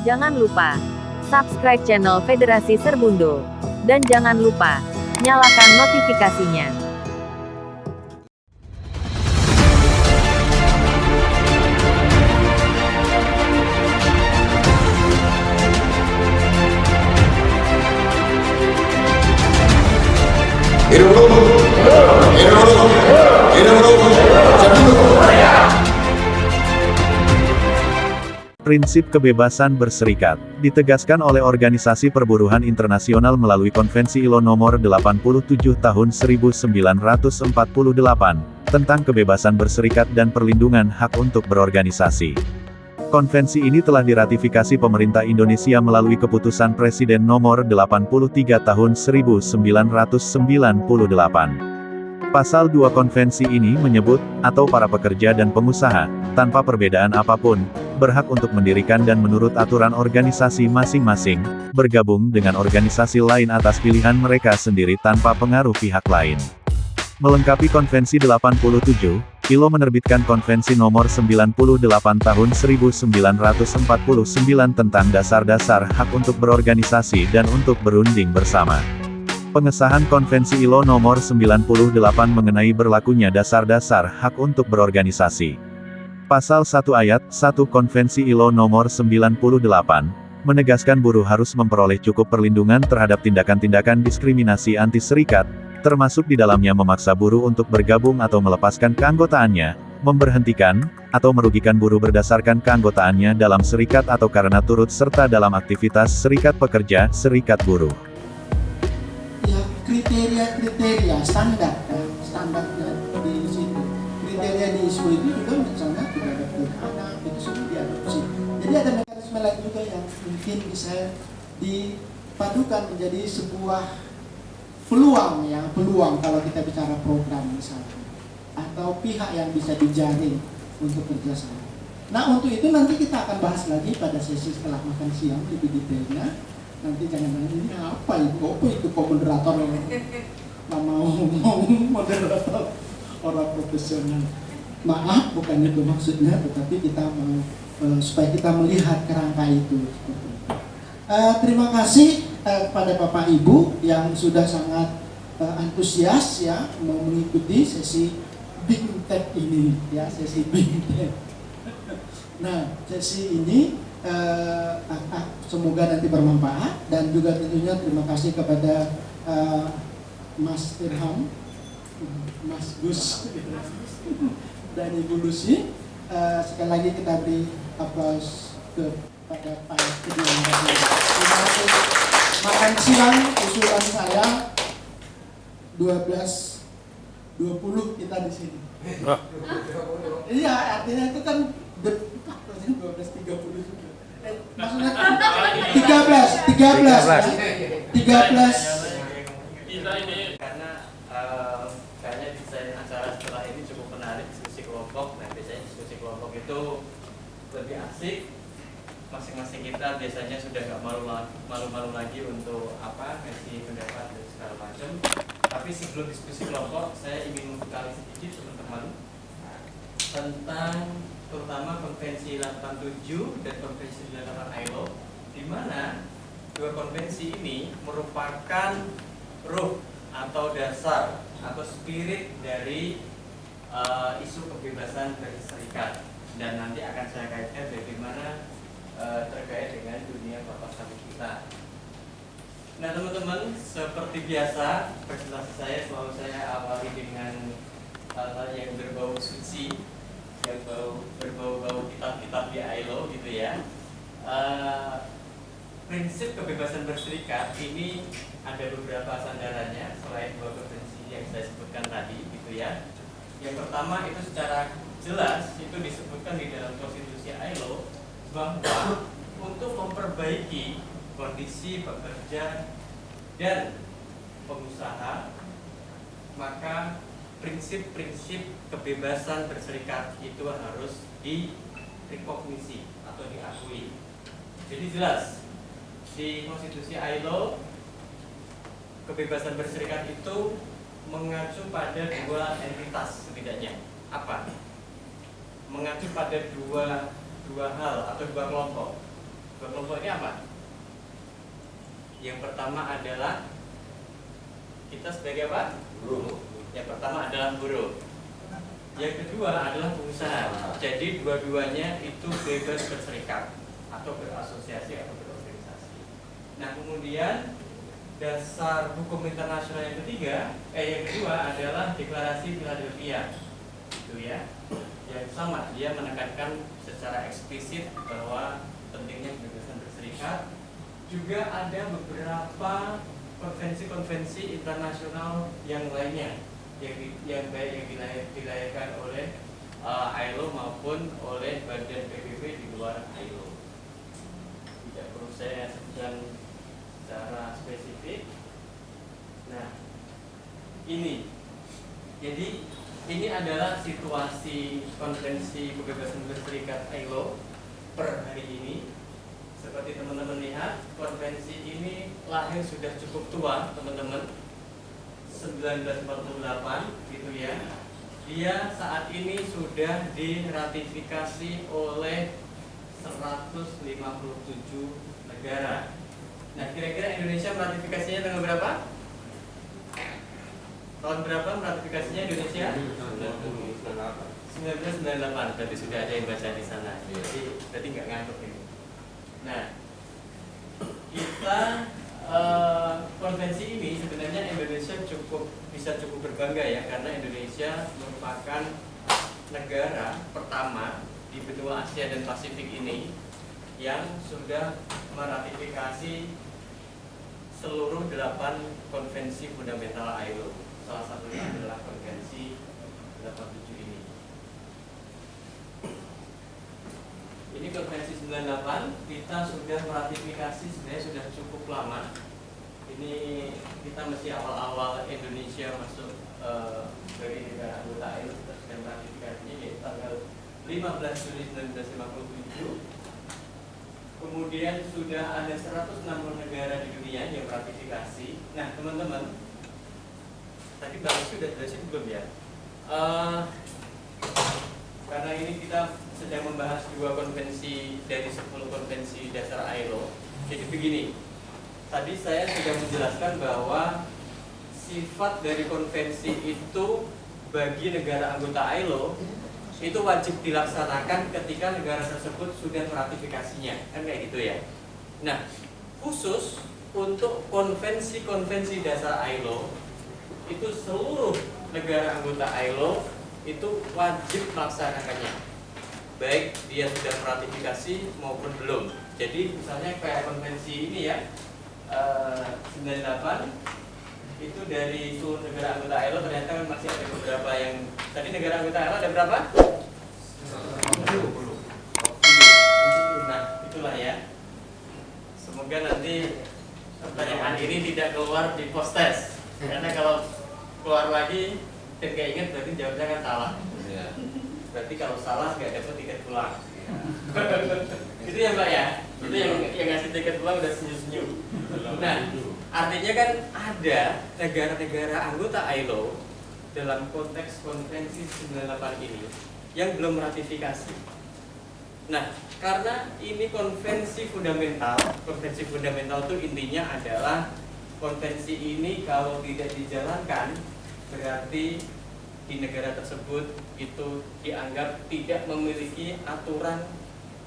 Jangan lupa subscribe channel Federasi Serbundo. Dan jangan lupa nyalakan notifikasinya. Prinsip kebebasan berserikat ditegaskan oleh Organisasi Perburuhan Internasional melalui Konvensi ILO Nomor 87 Tahun 1948 tentang kebebasan berserikat dan perlindungan hak untuk berorganisasi. Konvensi ini telah diratifikasi pemerintah Indonesia melalui Keputusan Presiden Nomor 83 Tahun 1998. Pasal 2 konvensi ini menyebut, atau para pekerja dan pengusaha, tanpa perbedaan apapun, berhak untuk mendirikan dan menurut aturan organisasi masing-masing, bergabung dengan organisasi lain atas pilihan mereka sendiri tanpa pengaruh pihak lain. Melengkapi Konvensi 87, ILO menerbitkan Konvensi Nomor 98 Tahun 1949 tentang dasar-dasar hak untuk berorganisasi dan untuk berunding bersama. Pengesahan Konvensi ILO Nomor 98 mengenai berlakunya dasar-dasar hak untuk berorganisasi. Pasal 1 Ayat 1 Konvensi ILO Nomor 98, menegaskan buruh harus memperoleh cukup perlindungan terhadap tindakan-tindakan diskriminasi anti-serikat, termasuk di dalamnya memaksa buruh untuk bergabung atau melepaskan keanggotaannya, memberhentikan, atau merugikan buruh berdasarkan keanggotaannya dalam serikat atau karena turut serta dalam aktivitas serikat pekerja, serikat buruh. Kriteria standar di situ, kriteria di isu itu juga misalnya tidak ada anak itu semua diadopsi. Jadi ada mekanisme lain juga yang mungkin bisa dipadukan menjadi sebuah peluang kalau kita bicara program misalnya, atau pihak yang bisa dijaring untuk kerjasama. Nah, untuk itu nanti kita akan bahas lagi pada sesi setelah makan siang lebih detailnya. Nanti jangan-jangan ini apa itu moderator mau moderator orang profesional. Maaf, bukan itu maksudnya, tetapi kita mau supaya kita melihat kerangka itu. Terima kasih kepada Bapak Ibu yang sudah sangat antusias ya mau mengikuti sesi Big Tech ini ya, sesi Big Tech. Nah, sesi ini semoga nanti bermanfaat, dan juga tentunya terima kasih kepada Mas Irham, Mas Gus, dan Ibu Lucy. Sekali lagi kita beri aplaus kepada Pak kedua. Terima kasih. Makan siang usulan saya 12.20 kita di sini. Iya, artinya itu kan 12.30 juga. Maksudnya 13 Kita ini karena kayaknya desain acara setelah ini cukup menarik, diskusi kelompok. Nah, biasanya diskusi kelompok itu lebih asik. Masing-masing kita biasanya sudah nggak malu-malu lagi untuk ngasih pendapat dan segala macam. Tapi sebelum diskusi kelompok, saya ingin membekali sedikit teman-teman tentang terutama Konvensi 87 dan Konvensi 98 ILO, di mana dua konvensi ini merupakan ruh atau dasar atau spirit dari isu kebebasan berserikat, dan nanti akan saya kaitkan bagaimana terkait dengan dunia papasan kita. Nah teman-teman, seperti biasa presentasi saya selalu saya awali dengan hal-hal yang berbau suci, yang berbau kitab-kitab di ILO gitu ya. Prinsip kebebasan berserikat ini ada beberapa sandarannya selain dua konvensi yang saya sebutkan tadi gitu ya. Yang pertama itu secara jelas itu disebutkan di dalam konstitusi ILO bahwa untuk memperbaiki kondisi pekerja dan pengusaha, maka prinsip-prinsip kebebasan berserikat itu harus direkognisi atau diakui. Jadi jelas di konstitusi ILO kebebasan berserikat itu mengacu pada dua entitas setidaknya. Apa? Mengacu pada dua hal atau dua kelompok. Dua kelompok ini apa? Yang pertama adalah kita sebagai apa? Buruh. Yang pertama adalah buruh. Yang kedua adalah pengusaha. Jadi dua-duanya itu bebas berserikat atau berasosiasi atau berorganisasi. Nah, kemudian dasar hukum internasional yang kedua adalah Deklarasi Philadelphia, gitu ya. Yang sama, dia menekankan secara eksplisit bahwa pentingnya kebebasan berserikat. Juga ada beberapa konvensi-konvensi internasional yang lainnya yang baik yang dilahirkan oleh ILO maupun oleh badan PBB di luar ILO. Tidak perlu saya sebutkan secara spesifik. Nah, ini jadi ini adalah situasi konvensi kebebasan berserikat ILO per hari ini. Seperti teman-teman lihat, konvensi ini lahir sudah cukup tua, teman-teman. 1948 gitu ya. Dia saat ini sudah diratifikasi oleh 157 negara. Nah, kira-kira Indonesia meratifikasinya tanggal berapa? Tahun berapa meratifikasinya Indonesia? 1998. Berarti sudah ada yang baca di sana. Jadi berarti nggak ngantuk ini. Nah, kita konvensi ini sebenarnya Indonesia bisa cukup berbangga ya, karena Indonesia merupakan negara pertama di benua Asia dan Pasifik ini yang sudah meratifikasi seluruh 8 konvensi fundamental ILO. Salah satunya adalah konvensi 87 ini. Ini konvensi 98 kita sudah meratifikasi sebenarnya sudah cukup lama. Ini kita masih awal-awal Indonesia masuk sebagai negara anggota ILO, kita sudah meratifikasinya yaitu tanggal 15 Juli 1957. Kemudian sudah ada 160 negara di dunia yang meratifikasi. Nah, teman-teman, tadi Bang sudah jelasin belum ya? Karena ini kita sedang membahas 2 konvensi dari 10 konvensi dasar ILO. Jadi begini, tadi saya sudah menjelaskan bahwa sifat dari konvensi itu bagi negara anggota ILO itu wajib dilaksanakan ketika negara tersebut sudah meratifikasinya, kan kayak gitu ya. Nah, khusus untuk konvensi-konvensi dasar ILO itu seluruh negara anggota ILO itu wajib melaksanakannya, baik dia sudah meratifikasi maupun belum. Jadi misalnya kayak konvensi ini ya, 98 itu dari seluruh negara anggota ILO, ternyata masih ada beberapa yang tadi negara anggota ILO ada berapa? 20. Nah, itulah ya. Semoga nanti pertanyaan ini tidak keluar di post test, karena kalau keluar lagi dan gak ingat berarti jawabnya kan salah. Berarti kalau salah nggak dapat tiket pulang. Itu ya Mbak ya. Itu yang ngasih tiket pulang udah senyum-senyum. Nah, artinya kan ada negara-negara anggota ILO dalam konteks konvensi 98 ini yang belum ratifikasi. Nah, karena ini konvensi fundamental itu intinya adalah konvensi ini kalau tidak dijalankan berarti di negara tersebut itu dianggap tidak memiliki aturan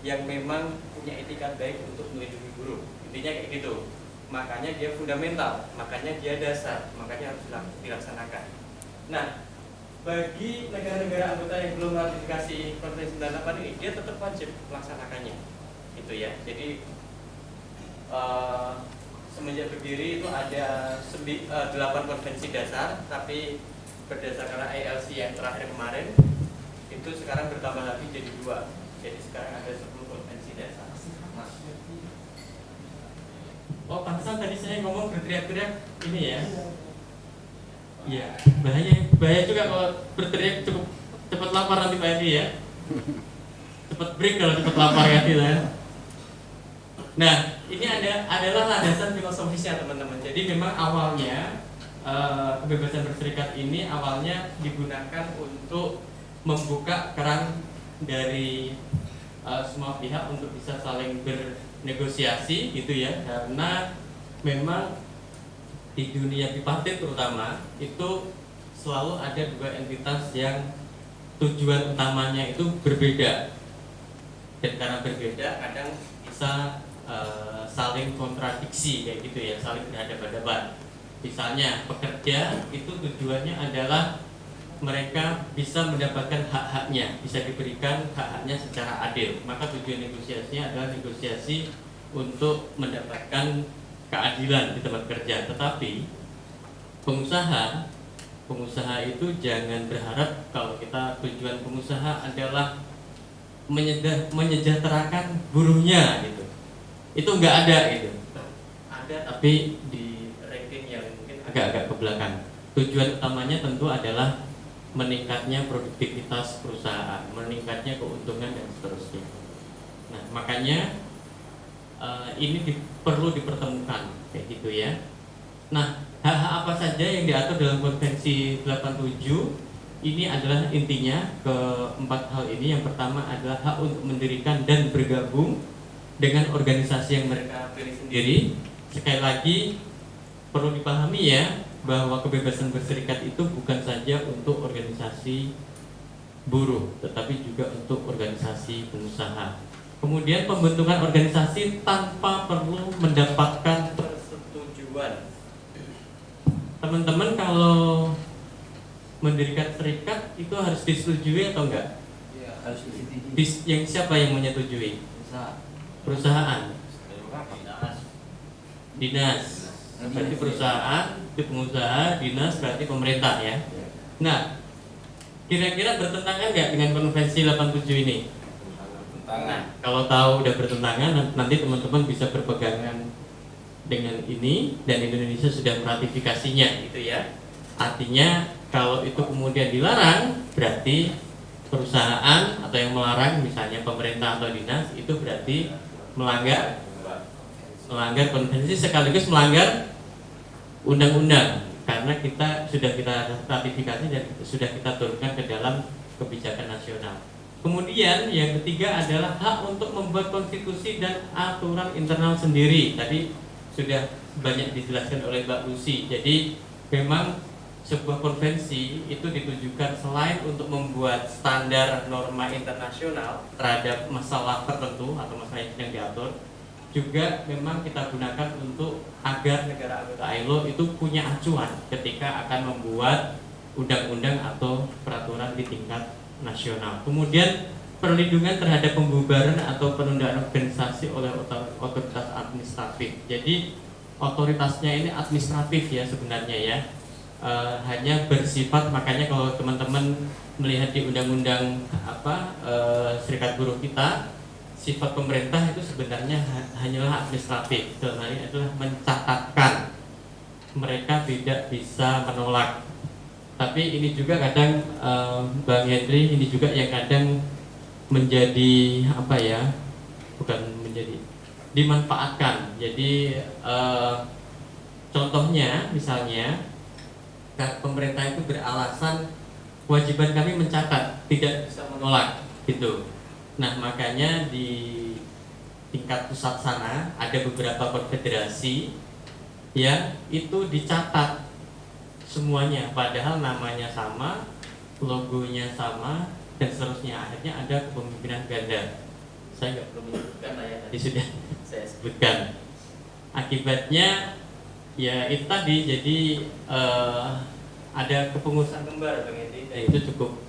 yang memang punya etikat baik untuk melindungi buruh. Intinya kayak gitu. Makanya dia fundamental, makanya dia dasar, makanya harus dilaksanakan. Nah, bagi negara-negara anggota yang belum ratifikasi konvensi 98 ini, dia tetap wajib melaksanakannya. Itu ya. Jadi semenjak berdiri itu ada 8 konvensi dasar, tapi berdasarkan ILC yang terakhir kemarin itu sekarang bertambah lagi jadi 2. Jadi sekarang ada 10 konvensi dasar. Oh, pantesan tadi saya ngomong berteriak-teriak ini ya. Iya, bahaya juga kalau berteriak cukup cepat lapar nanti Pak Edi ya. Cepat break kalau cepat lapar ya gitu ya. Nah, ini adalah landasan filosofisnya teman-teman. Jadi memang awalnya kebebasan berserikat ini awalnya digunakan untuk membuka keran dari semua pihak untuk bisa saling negosiasi gitu ya, karena memang di dunia bipartit terutama itu selalu ada dua entitas yang tujuan utamanya itu berbeda, dan karena berbeda kadang bisa saling kontradiksi kayak gitu ya, saling berhadapan-hadapan. Misalnya pekerja itu tujuannya adalah mereka bisa mendapatkan hak-haknya, bisa diberikan hak-haknya secara adil. Maka tujuan negosiasinya adalah negosiasi untuk mendapatkan keadilan di tempat kerja. Tetapi pengusaha itu jangan berharap kalau kita tujuan pengusaha adalah menyejahterakan buruhnya gitu. Itu nggak ada gitu. Ada tapi di ranking yang mungkin agak-agak ke belakang. Tujuan utamanya tentu adalah meningkatnya produktivitas perusahaan, meningkatnya keuntungan dan seterusnya. Nah, makanya ini perlu dipertemukan kayak gitu ya. Nah, hak-hak apa saja yang diatur dalam Konvensi 87 ini adalah intinya keempat hal ini. Yang pertama adalah hak untuk mendirikan dan bergabung dengan organisasi yang mereka pilih sendiri. Sekali lagi perlu dipahami ya, bahwa kebebasan berserikat itu bukan saja untuk organisasi buruh, tetapi juga untuk organisasi pengusaha. Kemudian pembentukan organisasi tanpa perlu mendapatkan persetujuan. Teman-teman kalau mendirikan serikat itu harus disetujui atau enggak? Ya, harus disetujui. Yang siapa yang menyetujui? Perusahaan. Dinas. Berarti perusahaan, itu pengusaha, dinas berarti pemerintah ya. Nah, kira-kira bertentangan nggak dengan Konvensi 87 ini? Nah, kalau tahu udah bertentangan, nanti teman-teman bisa berpegangan dengan ini dan Indonesia sudah meratifikasinya gitu ya. Artinya kalau itu kemudian dilarang, berarti perusahaan atau yang melarang, misalnya pemerintah atau dinas, itu berarti melanggar konvensi sekaligus melanggar undang-undang, karena kita ratifikasi dan sudah kita turunkan ke dalam kebijakan nasional. Kemudian yang ketiga adalah hak untuk membuat konstitusi dan aturan internal sendiri. Tadi sudah banyak dijelaskan oleh Mbak Lucy. Jadi memang sebuah konvensi itu ditujukan selain untuk membuat standar norma internasional terhadap masalah tertentu atau masalah yang sedang diatur, juga memang kita gunakan untuk agar negara anggota ILO itu punya acuan ketika akan membuat undang-undang atau peraturan di tingkat nasional. Kemudian perlindungan terhadap pembubaran atau penundaan organisasi oleh otoritas administratif. Jadi otoritasnya ini administratif ya sebenarnya ya, hanya bersifat, makanya kalau teman-teman melihat di undang-undang serikat buruh kita, sifat pemerintah itu sebenarnya hanyalah administratif. Sebenarnya adalah mencatatkan, mereka tidak bisa menolak. Tapi ini juga kadang Bang Henry, ini juga yang kadang menjadi dimanfaatkan. Jadi contohnya misalnya pemerintah itu beralasan kewajiban kami mencatat, tidak bisa menolak gitu. Nah, makanya di tingkat pusat sana ada beberapa konfederasi yang itu dicatat semuanya, padahal namanya sama, logonya sama, dan seterusnya. Akhirnya ada kepemimpinan ganda. Saya nggak perlu menyebutkan lah ya, tadi sudah saya sebutkan. Akibatnya ya itu tadi, jadi ada kepengurusan kembar Bang Edi, dan itu cukup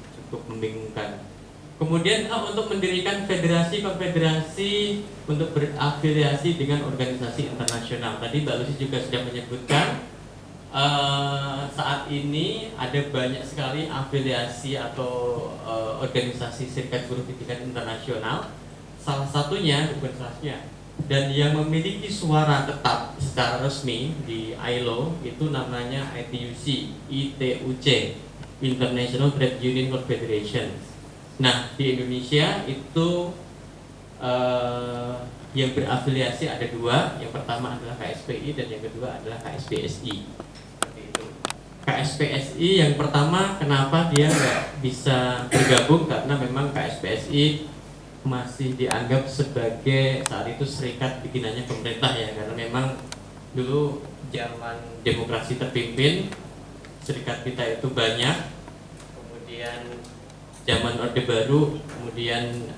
membingungkan. Kemudian hak untuk mendirikan federasi-konfederasi untuk berafiliasi dengan organisasi internasional. Tadi Mbak Lucy juga sudah menyebutkan saat ini ada banyak sekali afiliasi atau organisasi serikat buruh di tingkat internasional. Salah satunya, bukan salahnya, dan yang memiliki suara tetap secara resmi di ILO itu namanya ITUC, International Trade Union Confederation. Nah, di Indonesia itu yang berafiliasi ada dua. Yang pertama adalah KSPI dan yang kedua adalah KSPSI. KSPSI yang pertama, kenapa dia nggak bisa bergabung? Karena memang KSPSI masih dianggap sebagai saat itu serikat bikinannya pemerintah ya, karena memang dulu zaman demokrasi terpimpin serikat kita itu banyak, kemudian zaman Orde Baru kemudian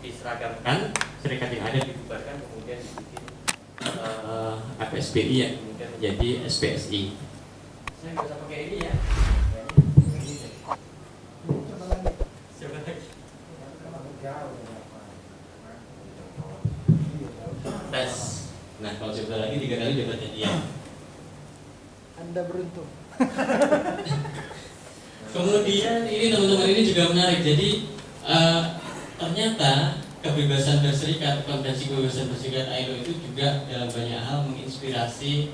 diseragamkan, serikat yang ada dibubarkan, kemudian dibikin FSBI yang kemudian menjadi SPSI. Saya nggak usah pakai ini ya. Coba lagi. Tes. Nah kalau coba lagi 3 kali dapat hadiah. Anda beruntung. Kemudian ini teman-teman ini juga menarik. Jadi ternyata kebebasan berserikat, konvensi kebebasan berserikat ILO itu juga dalam banyak hal menginspirasi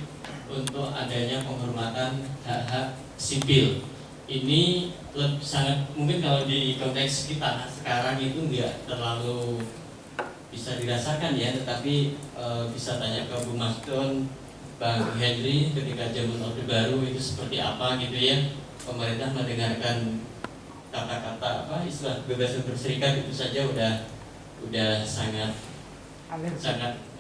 untuk adanya penghormatan hak-hak sipil. Ini sangat mungkin kalau di konteks kita sekarang itu nggak terlalu bisa dirasakan ya, tetapi bisa tanya ke Bu Masdon, Bang Henry ketika zaman Orde Baru itu seperti apa gitu ya. Pemerintah mendengarkan kata-kata apa istilah kebebasan berserikat itu saja udah sangat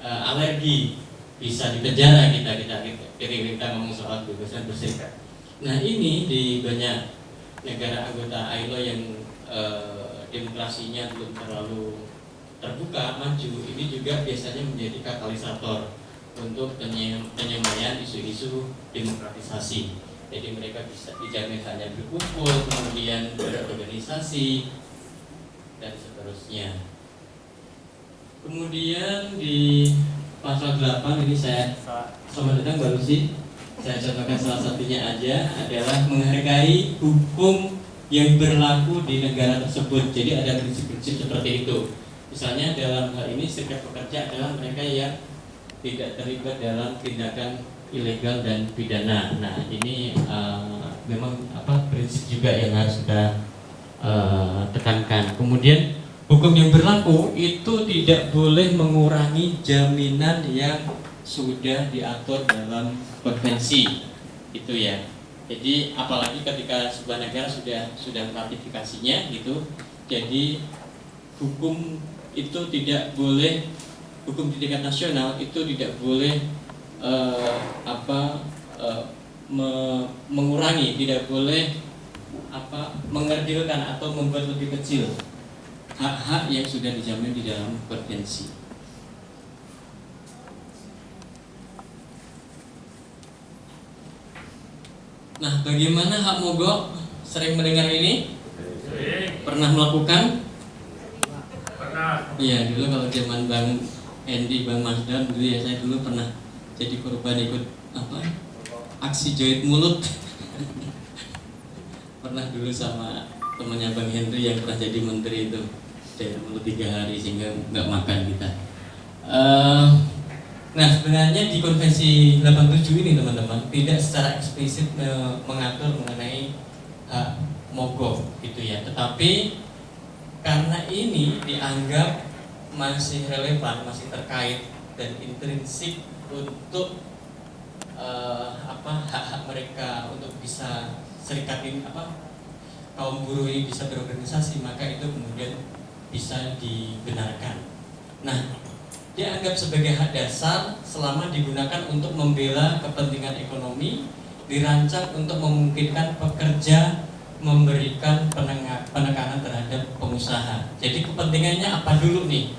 alergi, bisa dipenjara kita ngomong soal kebebasan berserikat. Nah ini di banyak negara anggota ILO yang demokrasinya belum terlalu terbuka maju, ini juga biasanya menjadi katalisator untuk penyemaian isu-isu demokratisasi. Jadi mereka bisa dijamin hanya berkumpul, kemudian berorganisasi dan seterusnya. Kemudian di pasal 8 ini selamat datang Mbak Lucy. Saya contohkan salah satunya aja adalah menghargai hukum yang berlaku di negara tersebut. Jadi ada prinsip-prinsip seperti itu. Misalnya dalam hal ini serikat pekerja adalah mereka yang tidak terlibat dalam tindakan ilegal dan pidana. Nah ini memang prinsip juga yang harus kita tekankan. Kemudian hukum yang berlaku itu tidak boleh mengurangi jaminan yang sudah diatur dalam konvensi itu ya. Jadi apalagi ketika sebuah negara sudah meratifikasinya gitu. Jadi hukum itu tidak boleh, hukum di tingkat nasional itu tidak boleh mengurangi, tidak boleh mengerdilkan atau membuat lebih kecil hak-hak yang sudah dijamin di dalam konvensi. Nah, bagaimana hak mogok? Sering mendengar ini? Pernah melakukan? Iya, dulu kalau zaman Bang Andy, Bang Masdan dulu ya, saya dulu pernah jadi korban ikut aksi jahit mulut. Pernah dulu sama temannya Bang Henry yang pernah jadi menteri itu, jahit mulut 3 hari sehingga nggak makan kita. Nah sebenarnya di konvensi 87 ini teman-teman tidak secara eksplisit mengatur mengenai hak mogok gitu ya, tetapi karena ini dianggap masih relevan, masih terkait dan intrinsik untuk hak-hak mereka untuk bisa serikat ini kaum buruh ini bisa berorganisasi, maka itu kemudian bisa dibenarkan. Nah, dianggap sebagai hak dasar selama digunakan untuk membela kepentingan ekonomi, dirancang untuk memungkinkan pekerja memberikan penekanan terhadap pengusaha. Jadi kepentingannya apa dulu nih?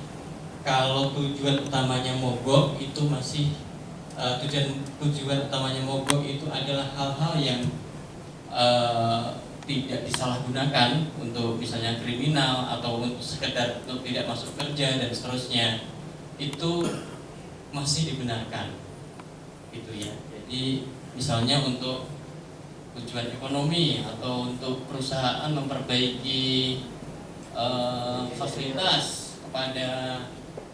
Kalau tujuan utamanya mogok itu masih tujuan utamanya mogok itu adalah hal-hal yang tidak disalahgunakan untuk misalnya kriminal atau untuk sekedar untuk tidak masuk kerja dan seterusnya, itu masih dibenarkan gitu ya. Jadi misalnya untuk tujuan ekonomi atau untuk perusahaan memperbaiki fasilitas kepada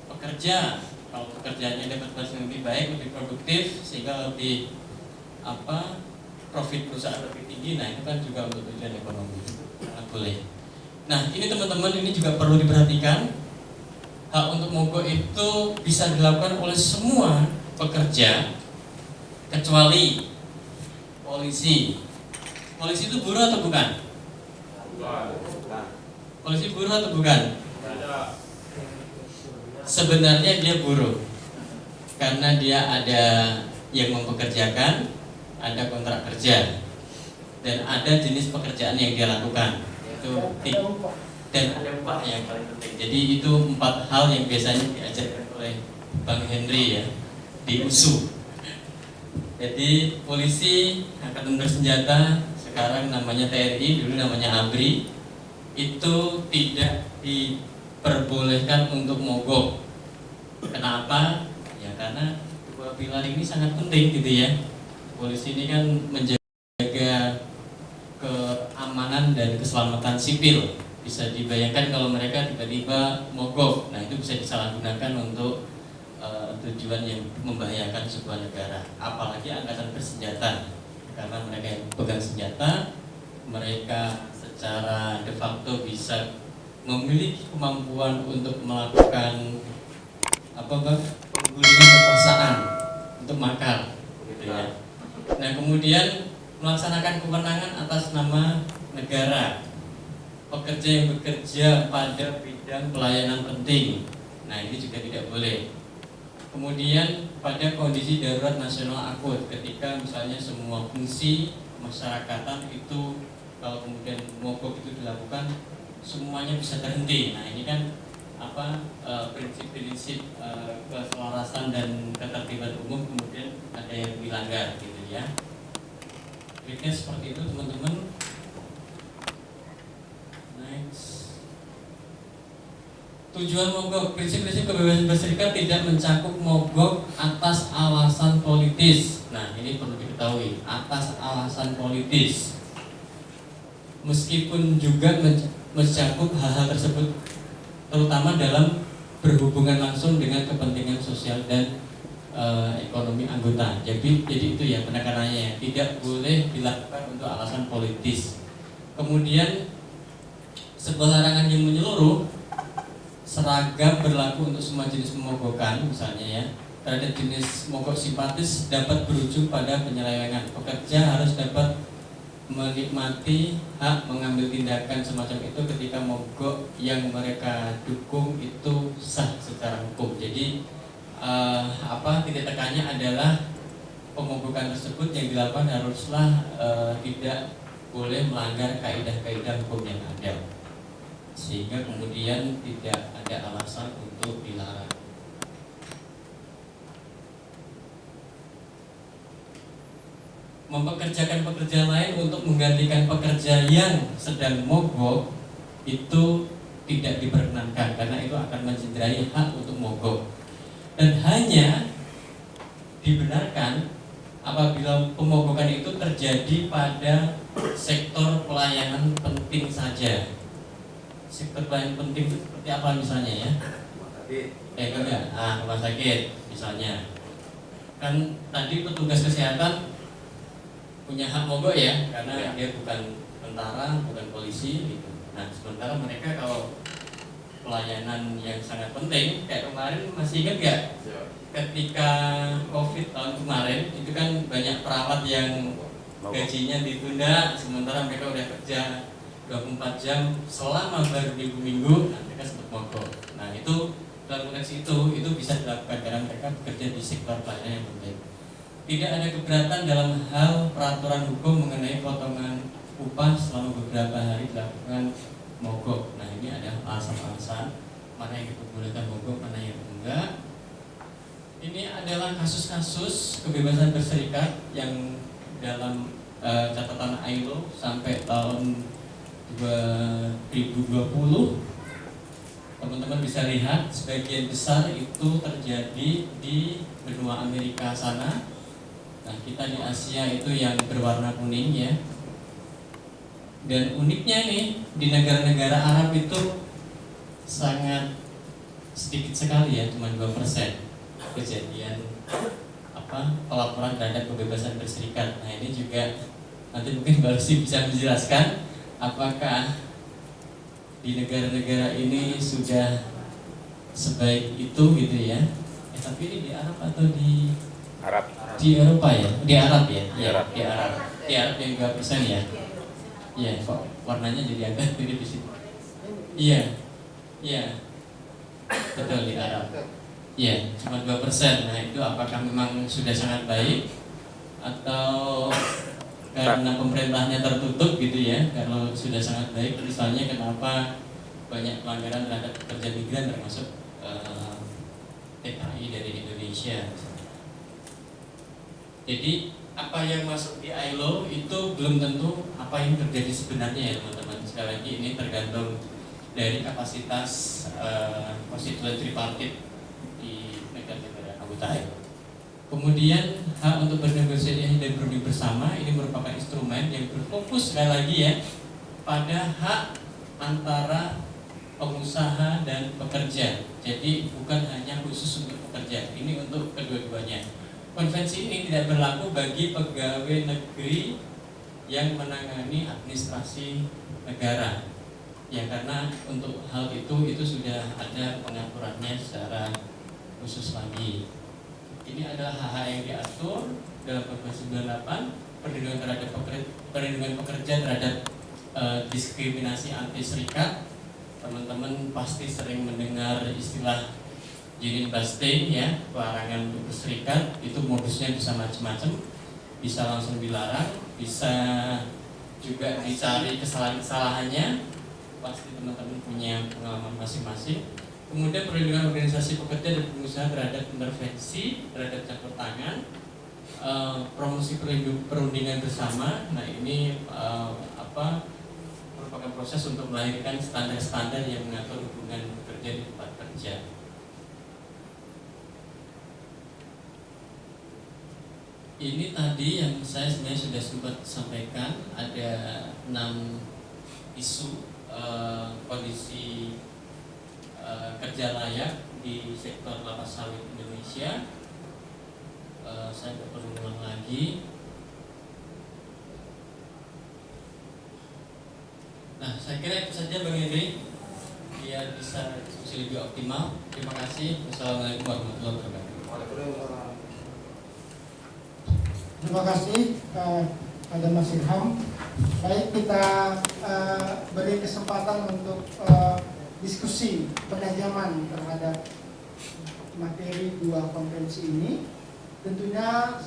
pekerja, kalau pekerjaannya dapat fasilitas yang lebih baik, lebih produktif sehingga lebih profit perusahaan lebih tinggi, nah itu kan juga untuk tujuan ekonomi, sangat boleh. Nah ini teman-teman, ini juga perlu diperhatikan. Hak untuk mogok itu bisa dilakukan oleh semua pekerja kecuali polisi. Polisi itu buruh atau bukan? Polisi buruh atau bukan? sebenarnya dia buruh karena dia ada yang mempekerjakan, ada kontrak kerja, dan ada jenis pekerjaan yang dia lakukan. Itu dan ada upah yang paling penting. Jadi itu 4 hal yang biasanya diajarkan oleh Bang Henry ya di USU. Jadi polisi angkatan bersenjata sekarang namanya TNI, dulu namanya ABRI, itu tidak diperbolehkan untuk mogok. Kenapa? Ya karena 2 pilar ini sangat penting gitu ya. Polisi ini kan menjaga keamanan dan keselamatan sipil. Bisa dibayangkan kalau mereka tiba-tiba mogok, nah itu bisa disalahgunakan untuk tujuan yang membahayakan sebuah negara. Apalagi angkatan bersenjata, karena mereka yang pegang senjata, mereka secara de facto bisa memiliki kemampuan untuk melakukan penggulingan kekuasaan untuk makar, gitu ya. Nah kemudian melaksanakan kewenangan atas nama negara, pekerja yang bekerja pada bidang pelayanan penting, nah ini juga tidak boleh. Kemudian pada kondisi darurat nasional akut, ketika misalnya semua fungsi masyarakatan itu kalau kemudian mogok itu dilakukan, semuanya bisa terhenti. Nah ini kan prinsip-prinsip keselarasan dan ketertiban umum kemudian ada yang dilanggar gitu ya. Triknya seperti itu teman-teman. Next. Tujuan mogok, prinsip-prinsip kebebasan berserikat tidak mencakup mogok atas alasan politis. Nah ini perlu diketahui, atas alasan politis. Meskipun juga mencakup hal-hal tersebut, terutama dalam berhubungan langsung dengan kepentingan sosial dan ekonomi anggota. Jadi itu ya penekanannya, tidak boleh dilakukan untuk alasan politis. Kemudian sebuah larangan yang menyeluruh, seragam berlaku untuk semua jenis pemogokan, misalnya ya. Terhadap jenis mogok simpatis dapat berujung pada penyelewengan. Pekerja harus dapat menikmati hak mengambil tindakan semacam itu ketika mogok yang mereka dukung itu sah secara hukum. Jadi titik tekannya adalah pemogokan tersebut yang dilakukan haruslah tidak boleh melanggar kaidah-kaidah hukum yang ada, sehingga kemudian tidak ada alasan untuk dilarang. Mempekerjakan pekerja lain untuk menggantikan pekerja yang sedang mogok itu tidak diperkenankan, karena itu akan mencederai hak untuk mogok, dan hanya dibenarkan apabila pemogokan itu terjadi pada sektor pelayanan penting saja. Sektor pelayanan penting itu seperti apa misalnya ya? Rumah sakit misalnya. Kan tadi petugas kesehatan punya hak mogok ya, karena dia bukan tentara, bukan polisi gitu. Nah, sementara mereka kalau pelayanan yang sangat penting, kayak kemarin masih ingat gak? Ketika COVID tahun kemarin, itu kan banyak perawat yang gajinya ditunda, sementara mereka udah kerja 24 jam selama baru minggu-minggu, nah mereka sempat mogok. Nah itu dalam konteks itu bisa dilakukan karena mereka bekerja di sektor pelayanan yang penting. Tidak ada keberatan dalam hal peraturan hukum mengenai potongan upah selama beberapa hari dilakukan mogok. Nah ini ada alasan-alasan mana yang diperbolehkan mogok, mana yang enggak. Ini adalah kasus-kasus kebebasan berserikat yang dalam catatan ILO sampai tahun 2020. Teman-teman bisa lihat sebagian besar itu terjadi di benua Amerika sana. Nah kita di Asia itu yang berwarna kuning ya. Dan uniknya nih di negara-negara Arab itu sangat sedikit sekali ya, cuma 2% kejadian pelaporan terhadap kebebasan berserikat. Nah ini juga nanti mungkin Mbak Lucy bisa menjelaskan apakah di negara-negara ini sudah sebaik itu gitu ya. Tapi ini di Arab atau di Arab? Di Eropa ya? Di Arab ya? Di Arab. Di Arab. Di Arab yang 2% ya? Iya, kok warnanya jadi agak beda di situ. Iya. Iya. Betul, di Arab. Ya, cuma 2%. Nah, itu apakah memang sudah sangat baik atau karena pemerintahnya tertutup gitu ya? Kalau sudah sangat baik, misalnya kenapa banyak pelanggaran terhadap pekerja migran termasuk TKI dari Indonesia. Jadi apa yang masuk di ILO itu belum tentu apa yang terjadi sebenarnya ya teman-teman. Sekali lagi ini tergantung dari kapasitas konstituen tripartit di negara-negara anggota ILO. Kemudian hak untuk bernegosiasi dan berunding bersama ini merupakan instrumen yang berfokus sekali lagi ya pada hak antara pengusaha dan pekerja. Jadi bukan hanya khusus untuk pekerja, ini untuk kedua-duanya. Konvensi ini tidak berlaku bagi pegawai negeri yang menangani administrasi negara. Ya karena untuk hal itu sudah ada pengaturannya secara khusus lagi. Ini adalah hak-hak yang diatur dalam Konvensi 98, perlindungan pekerja terhadap diskriminasi anti serikat. Teman-teman pasti sering mendengar istilah union busting ya, larangan untuk berserikat. Itu modusnya bisa macam-macam, bisa langsung dilarang, bisa juga dicari kesalahan-kesalahannya. Pasti teman-teman punya pengalaman masing-masing. Kemudian perlindungan organisasi pekerja dan pengusaha terhadap intervensi, terhadap campur tangan, promosi perundingan bersama. Nah ini merupakan proses untuk melahirkan standar-standar yang mengatur hubungan pekerja di tempat kerja. Ini tadi yang saya sebenarnya sudah sempat sampaikan, ada 6 isu kondisi kerja layak di sektor kelapa sawit Indonesia. Saya tidak perlu ulang lagi. Nah, saya kira itu saja Bang Henry, biar bisa diskusi lebih optimal. Terima kasih. Wassalamualaikum warahmatullahi wabarakatuh. Terima kasih pada Mas Ilham. Baik, kita beri kesempatan untuk diskusi penajaman terhadap materi 2 konvensi ini. Tentunya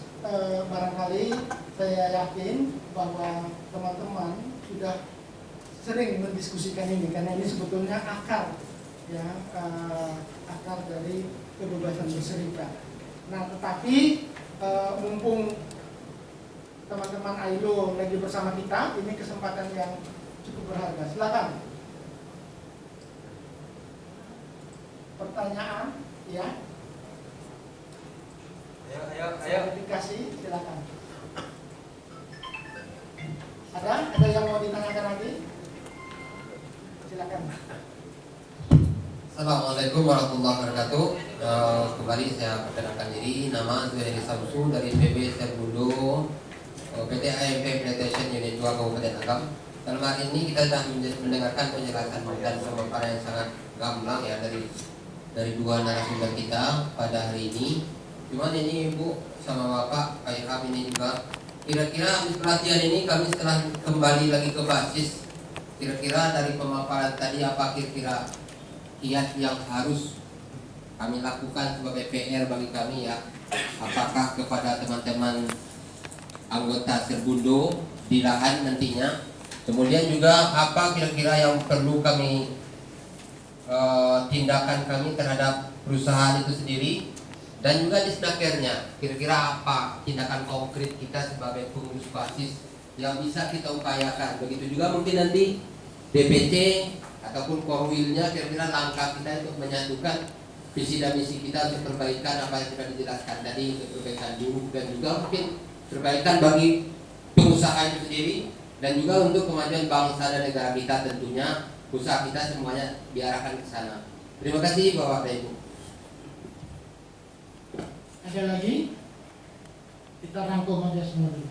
barangkali saya yakin bahwa teman-teman sudah sering mendiskusikan ini karena ini sebetulnya akar ya, akar dari kebebasan berserikat. Nah, tetapi mumpung teman-teman ILO lagi bersama kita, ini kesempatan yang cukup berharga. Silakan. Pertanyaan, ya. Ayo. Klarifikasi, silakan. Ada yang mau ditanyakan lagi? Silakan. Assalamualaikum warahmatullahi wabarakatuh. Kembali saya perkenalkan diri, nama Zuhairi Samsu dari PB Serbundo, PT AMP Plantation Unit 2 Kabupaten Agam. Dalam hari ini kita sudah mendengarkan penjelasan dan pemaparan yang sangat gamblang ya dari 2 narasumber kita pada hari ini. Cuman ini Ibu sama Bapak Pak Ilham ini juga kira-kira habis pelatihan ini kami setelah kembali lagi ke basis, kira-kira dari pemaparan tadi apa kira-kira kiat yang harus kami lakukan sebagai PR bagi kami ya, apakah kepada teman-teman anggota Serbundo di lahan nantinya, kemudian juga apa kira-kira yang perlu kami tindakan kami terhadap perusahaan itu sendiri, dan juga di snakernya kira-kira apa tindakan konkret kita sebagai pengurus basis yang bisa kita upayakan. Begitu juga mungkin nanti DPC ataupun korwilnya kira-kira langkah kita untuk menyatukan visi dan misi kita untuk perbaikan apa yang sudah dijelaskan tadi, untuk perbaikan buruh dan juga mungkin perbaikan bagi pengusaha itu sendiri, dan juga untuk kemajuan bangsa dan negara kita. Tentunya usaha kita semuanya diarahkan ke sana. Terima kasih Bapak dan Ibu. Ada lagi? Kita rangkum aja semua dulu.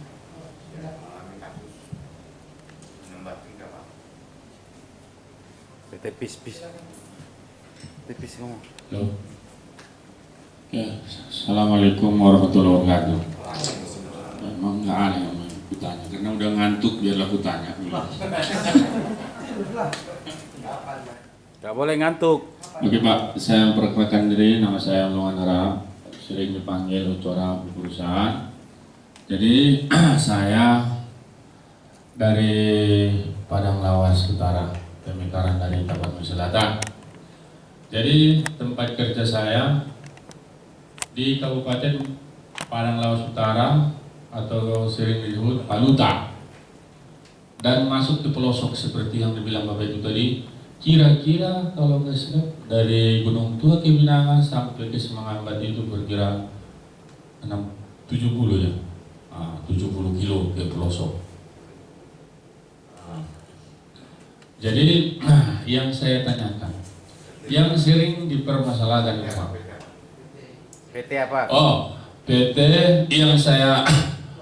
Tipis ngomong. Halo. Ya, Assalamualaikum warahmatullahi wabarakatuh. Emang nggak aneh sama aku tanya, karena udah ngantuk biarlah aku tanya. Gak boleh ngantuk. Oke Pak, saya memperkenalkan diri, nama saya Mulungan Hara, sering dipanggil Ucora perusahaan. Jadi saya dari Padang Lawas Utara, pemekaran dari Tapanuli Selatan. Jadi tempat kerja saya di Kabupaten Padang Lawas Utara atau sering disebut Paluta, dan masuk ke pelosok seperti yang dibilang Bapak itu tadi. Kira-kira kalau nggak salah dari Gunung Tua ke Binangan sampai ke Semangambat itu berkira 70 ya, 70 kilo ke pelosok. Jadi yang saya tanyakan, yang sering dipermasalahkan Pak. PT apa? Oh, PT yang saya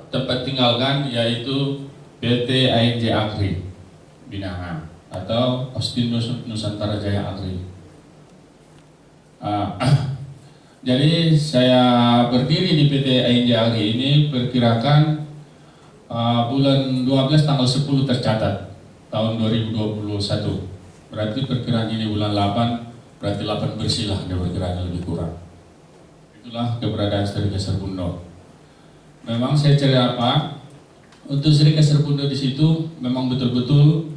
tempat tinggalkan yaitu PT ANJ Agri Binangan atau Austin Nusantara Jaya Agri. Jadi saya berdiri di PT ANJ Agri ini perkirakan bulan 12 tanggal 10 tercatat tahun 2021. Berarti perkiraan ini bulan 8, berarti 8 bersih lah perkiraan lebih kurang. Itulah keberadaan Serikat Serbundo. Memang saya cari apa? Untuk Serikat Serbundo di situ memang betul-betul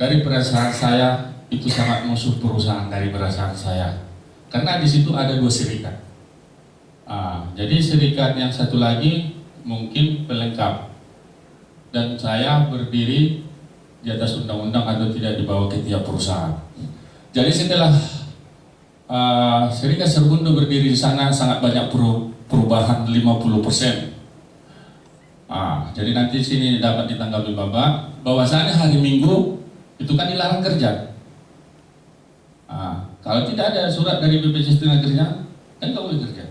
dari perasaan saya itu sangat musuh perusahaan dari perasaan saya. Karena di situ ada 2 serikat. Jadi serikat yang satu lagi mungkin pelengkap. Dan saya berdiri di atas undang-undang atau tidak dibawa ke tiap perusahaan. Jadi setelah Serikat Serbundo berdiri di sana sangat banyak perubahan 50%. Jadi nanti sini dapat ditanggapi Bapak bahwasannya hari Minggu itu kan dilarang kerja. Kalau tidak ada surat dari BPJS Tenaga kan nggak boleh kerja.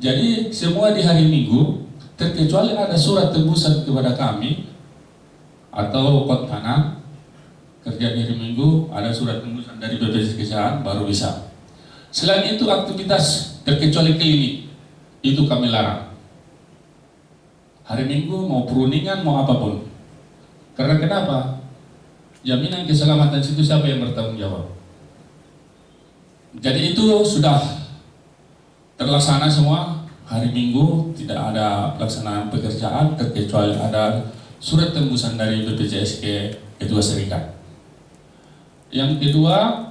Jadi semua di hari Minggu terkecuali ada surat tembusan kepada kami atau kontanan kerja di hari Minggu ada surat tembusan dari BPJS Kesehatan baru bisa. Selain itu aktivitas terkecuali klinik itu kami larang. Hari Minggu mau peruningan mau apapun. Karena kenapa? Jaminan keselamatan situ siapa yang bertanggung jawab? Jadi itu sudah terlaksana semua. Hari Minggu tidak ada pelaksanaan pekerjaan terkecuali ada surat tembusan dari BPJS ke kedua serikat. Yang kedua,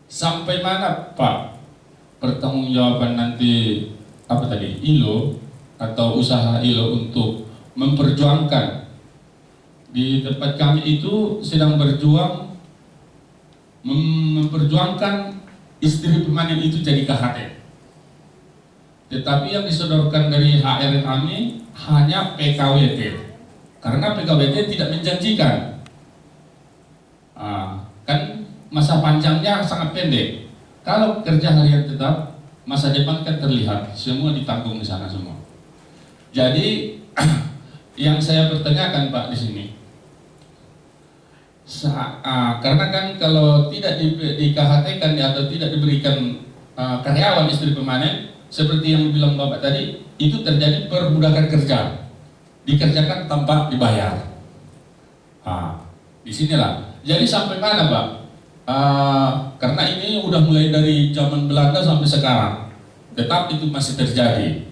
sampai mana Pak pertanggungjawaban nanti apa tadi ILO atau usaha ILO untuk memperjuangkan di tempat kami itu sedang berjuang memperjuangkan istri permanen itu jadi KHT. Tetapi yang disodorkan dari HR kami hanya PKWT karena PKWT tidak menjanjikan. Kan masa panjangnya sangat pendek. Kalau kerja harian tetap masa depan kan terlihat semua ditanggung di sana semua. Jadi yang saya pertanyakan Pak di sini, karena kan kalau tidak di KHT kan atau tidak diberikan karyawan istri permanen seperti yang dibilang Bapak tadi, itu terjadi perbudakan kerja, dikerjakan tanpa dibayar. Disinilah. Jadi sampai mana Pak? Karena ini udah mulai dari zaman Belanda sampai sekarang, tetap itu masih terjadi.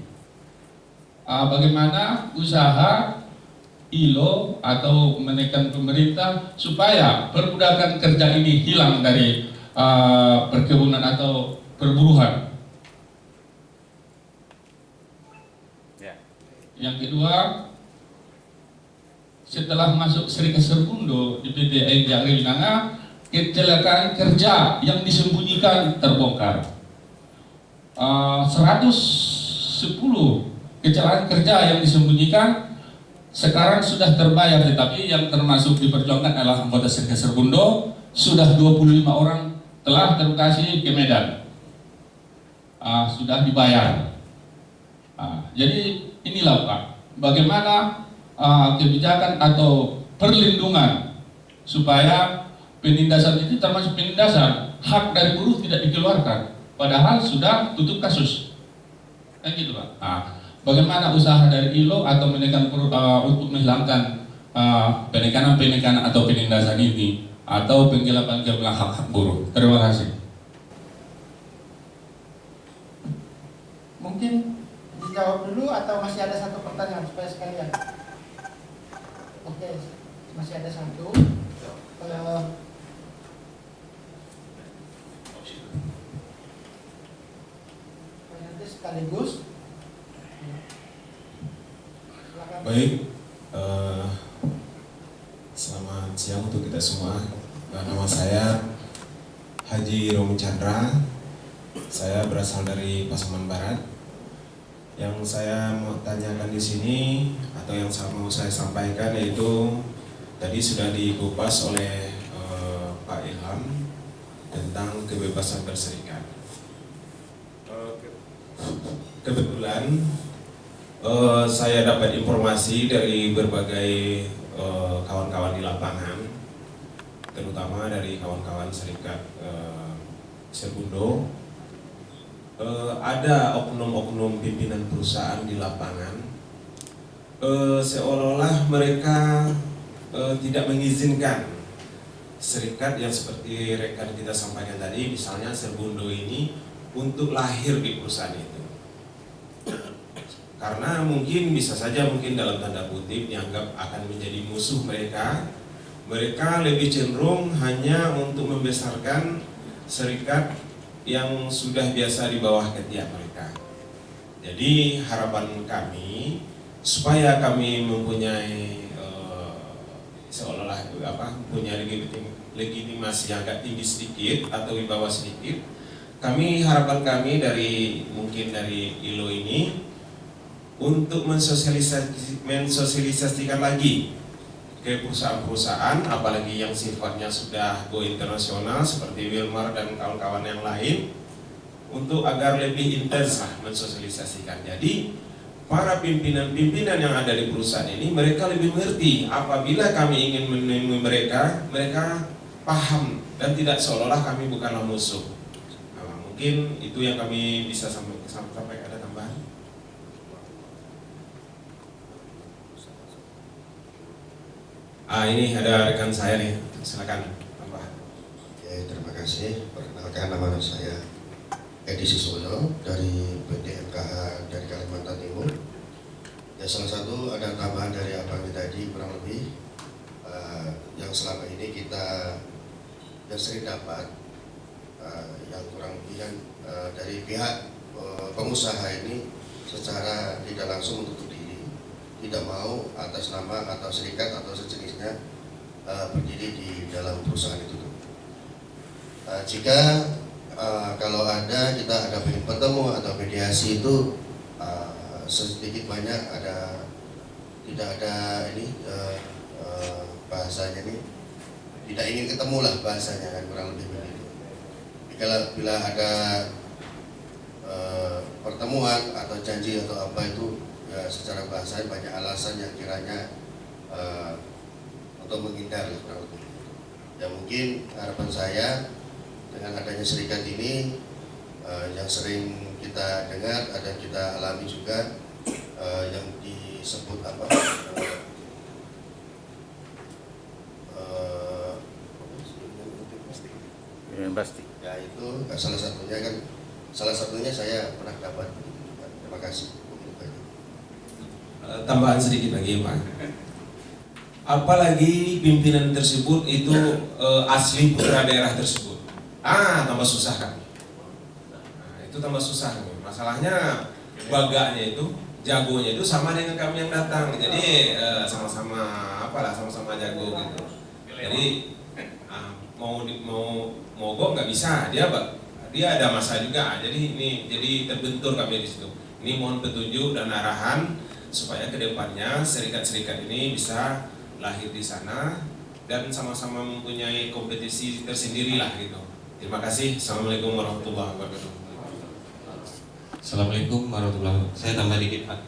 Bagaimana usaha ILO atau menekan pemerintah supaya perbudakan kerja ini hilang dari perkebunan atau perburuan. Yang kedua, setelah masuk Serikat Serbundo di PT ANJ Agri Binangan, kecelakaan kerja yang disembunyikan terbongkar. 110 kecelakaan kerja yang disembunyikan sekarang sudah terbayar, tetapi yang termasuk diperjuangkan adalah anggota Serikat Serbundo. Sudah 25 orang telah terlokasi ke Medan, sudah dibayar. Jadi inilah Pak, bagaimana kebijakan atau perlindungan supaya penindasan itu termasuk penindasan, hak dari buruh tidak dikeluarkan, padahal sudah tutup kasus, kan gitu Pak. Bagaimana usaha dari ILO atau menekan untuk menghilangkan penekanan atau penindasan ini atau penggelapan hak-hak buruh. Terima kasih. Mungkin dijawab dulu atau masih ada satu pertanyaan supaya sekalian. Oke, masih ada satu. Nanti sekaligus. Silakan. Baik, selamat siang untuk kita semua. Nama saya Haji Romi Chandra. Saya berasal dari Pasaman Barat. Yang saya mau tanyakan di sini atau yang mau saya sampaikan yaitu tadi sudah dikupas oleh Pak Ilham tentang kebebasan berserikat. Kebetulan saya dapat informasi dari berbagai kawan-kawan di lapangan, terutama dari kawan-kawan serikat Serbundo. Ada oknum-oknum pimpinan perusahaan di lapangan seolah-olah mereka tidak mengizinkan serikat yang seperti rekan kita sampaikan tadi, misalnya Serbundo ini untuk lahir di perusahaan itu. Karena mungkin bisa saja mungkin dalam tanda kutip dianggap akan menjadi musuh mereka. Mereka lebih cenderung hanya untuk membesarkan serikat yang sudah biasa di bawah ketiak mereka. Jadi harapan kami supaya kami mempunyai seolah-olah punya legitimasi yang agak tinggi sedikit atau di bawah sedikit. Harapan kami mungkin dari ILO ini untuk mensosialisasikan lagi ke perusahaan-perusahaan, apalagi yang sifatnya sudah go internasional seperti Wilmar dan kawan-kawan yang lain, untuk agar lebih intens mensosialisasikan. Jadi para pimpinan-pimpinan yang ada di perusahaan ini mereka lebih mengerti. Apabila kami ingin menemui mereka, mereka paham dan tidak seolah-olah kami bukanlah musuh. Nah, mungkin itu yang kami bisa sampaikan. Ada tambahan? Ini ada rekan saya nih, silakan tambah. Oke, terima kasih. Perkenalkan, nama saya Edi Siswoyo dari PT MKH dari Kalimantan Timur. Ya, salah satu ada tambahan dari apa yang tadi kurang lebih yang selama ini kita yang sering dapat yang kurang lebih kan dari pihak pengusaha ini secara tidak langsung menutup diri, tidak mau atas nama atau serikat atau sejenisnya berdiri di dalam perusahaan itu. Jika kalau kita ada bertemu atau mediasi itu sedikit banyak tidak ada bahasanya ini tidak ingin ketemu lah bahasanya kan, kurang lebih begitu. Bila ada pertemuan atau janji atau apa itu ya, secara bahasa banyak alasan yang kiranya untuk menghindar kurang lebih. Ya, mungkin harapan saya dengan adanya serikat ini yang sering kita dengar, ada kita alami juga yang disebut apa? Pasti. Ya, itu salah satunya saya pernah dapat. Terima kasih. Tambahan sedikit lagi Pak. Apalagi pimpinan tersebut itu asli putra daerah tersebut. Tambah susah kan. Itu tambah susah. Masalahnya baganya itu, jagonya itu sama dengan kami yang datang. Jadi sama-sama sama-sama jago gitu. Jadi mau mogok nggak bisa, dia ada masa juga. Jadi terbentur kami di situ. Ini mohon petunjuk dan arahan supaya kedepannya serikat-serikat ini bisa lahir di sana dan sama-sama mempunyai kompetisi tersendiri lah gitu. Terima kasih. Assalamualaikum warahmatullahi wabarakatuh. Assalamualaikum warahmatullahi wabarakatuh. Saya tambah dikit Pak.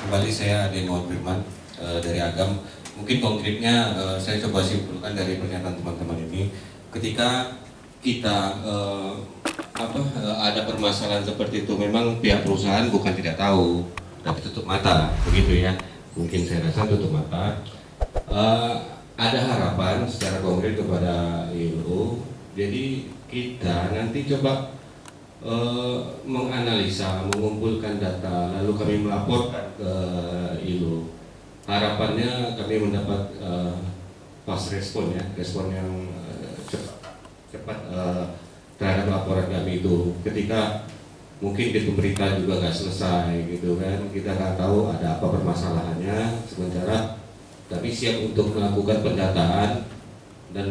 Kembali saya Ade Muhammad Firman dari Agam. Mungkin konkretnya saya coba simpulkan dari pernyataan teman-teman ini. Ketika kita ada permasalahan seperti itu, memang pihak perusahaan bukan tidak tahu, tapi tutup mata, begitu ya. mungkin saya rasa tutup mata. Ada harapan secara konkret kepada ILO. Jadi kita nanti coba menganalisa, mengumpulkan data, lalu kami melaporkan ke ILO. Harapannya kami mendapat fast respon ya, respon yang cepat terhadap laporan kami itu. Ketika mungkin di pemerintah juga nggak selesai gitu kan, kita nggak tahu ada apa permasalahannya, sementara kami siap untuk melakukan pendataan dan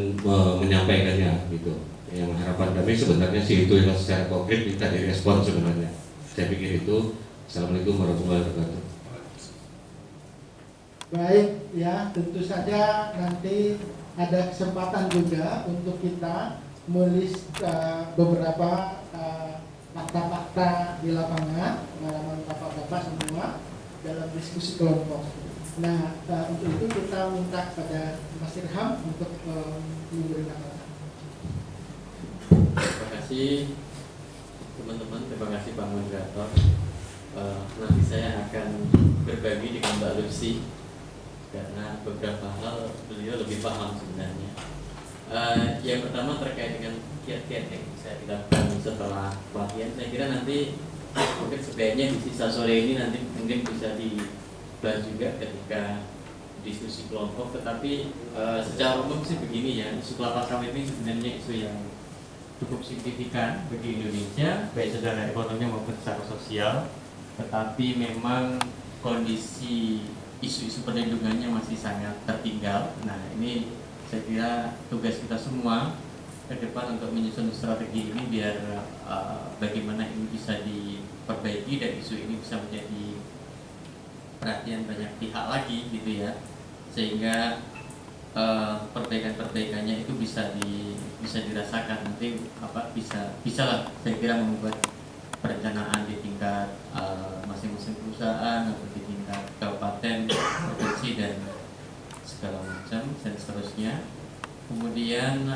menyampaikannya gitu. Yang harapan kami sebenarnya sih itu yang secara konkret minta direspon sebenarnya. Saya pikir itu. Assalamualaikum warahmatullahi wabarakatuh. Baik, ya tentu saja nanti ada kesempatan juga untuk kita menulis beberapa fakta-fakta di lapangan, pengalaman bapak-bapak semua dalam diskusi kelompok. Nah, untuk itu kita minta kepada Mas Irham untuk memberikan kata. Terima kasih teman-teman, terima kasih Pak Moderator. Nanti saya akan berbagi dengan Mbak Lucy karena beberapa hal beliau lebih paham sebenarnya. Yang pertama terkait dengan kiat-kiat yang saya lakukan setelah pelatihan, saya kira nanti mungkin sebaiknya di sisa sore ini nanti mungkin bisa dibahas juga ketika diskusi kelompok. Tetapi secara umum sih begini ya, isu kelapa sawit ini sebenarnya isu yang cukup signifikan bagi Indonesia, baik secara ekonomi maupun secara sosial. Tetapi memang kondisi isu-isu perlindungannya masih sangat tertinggal. Nah, ini saya kira tugas kita semua ke depan untuk menyusun strategi ini biar bagaimana ini bisa diperbaiki dan isu ini bisa menjadi perhatian banyak pihak lagi gitu ya, sehingga perbaikan-perbaikannya itu bisa dirasakan nanti bisa lah saya kira membuat perencanaan di tingkat masing-masing perusahaan atau di tingkat kabupaten, provinsi dan segala macam dan seterusnya. Kemudian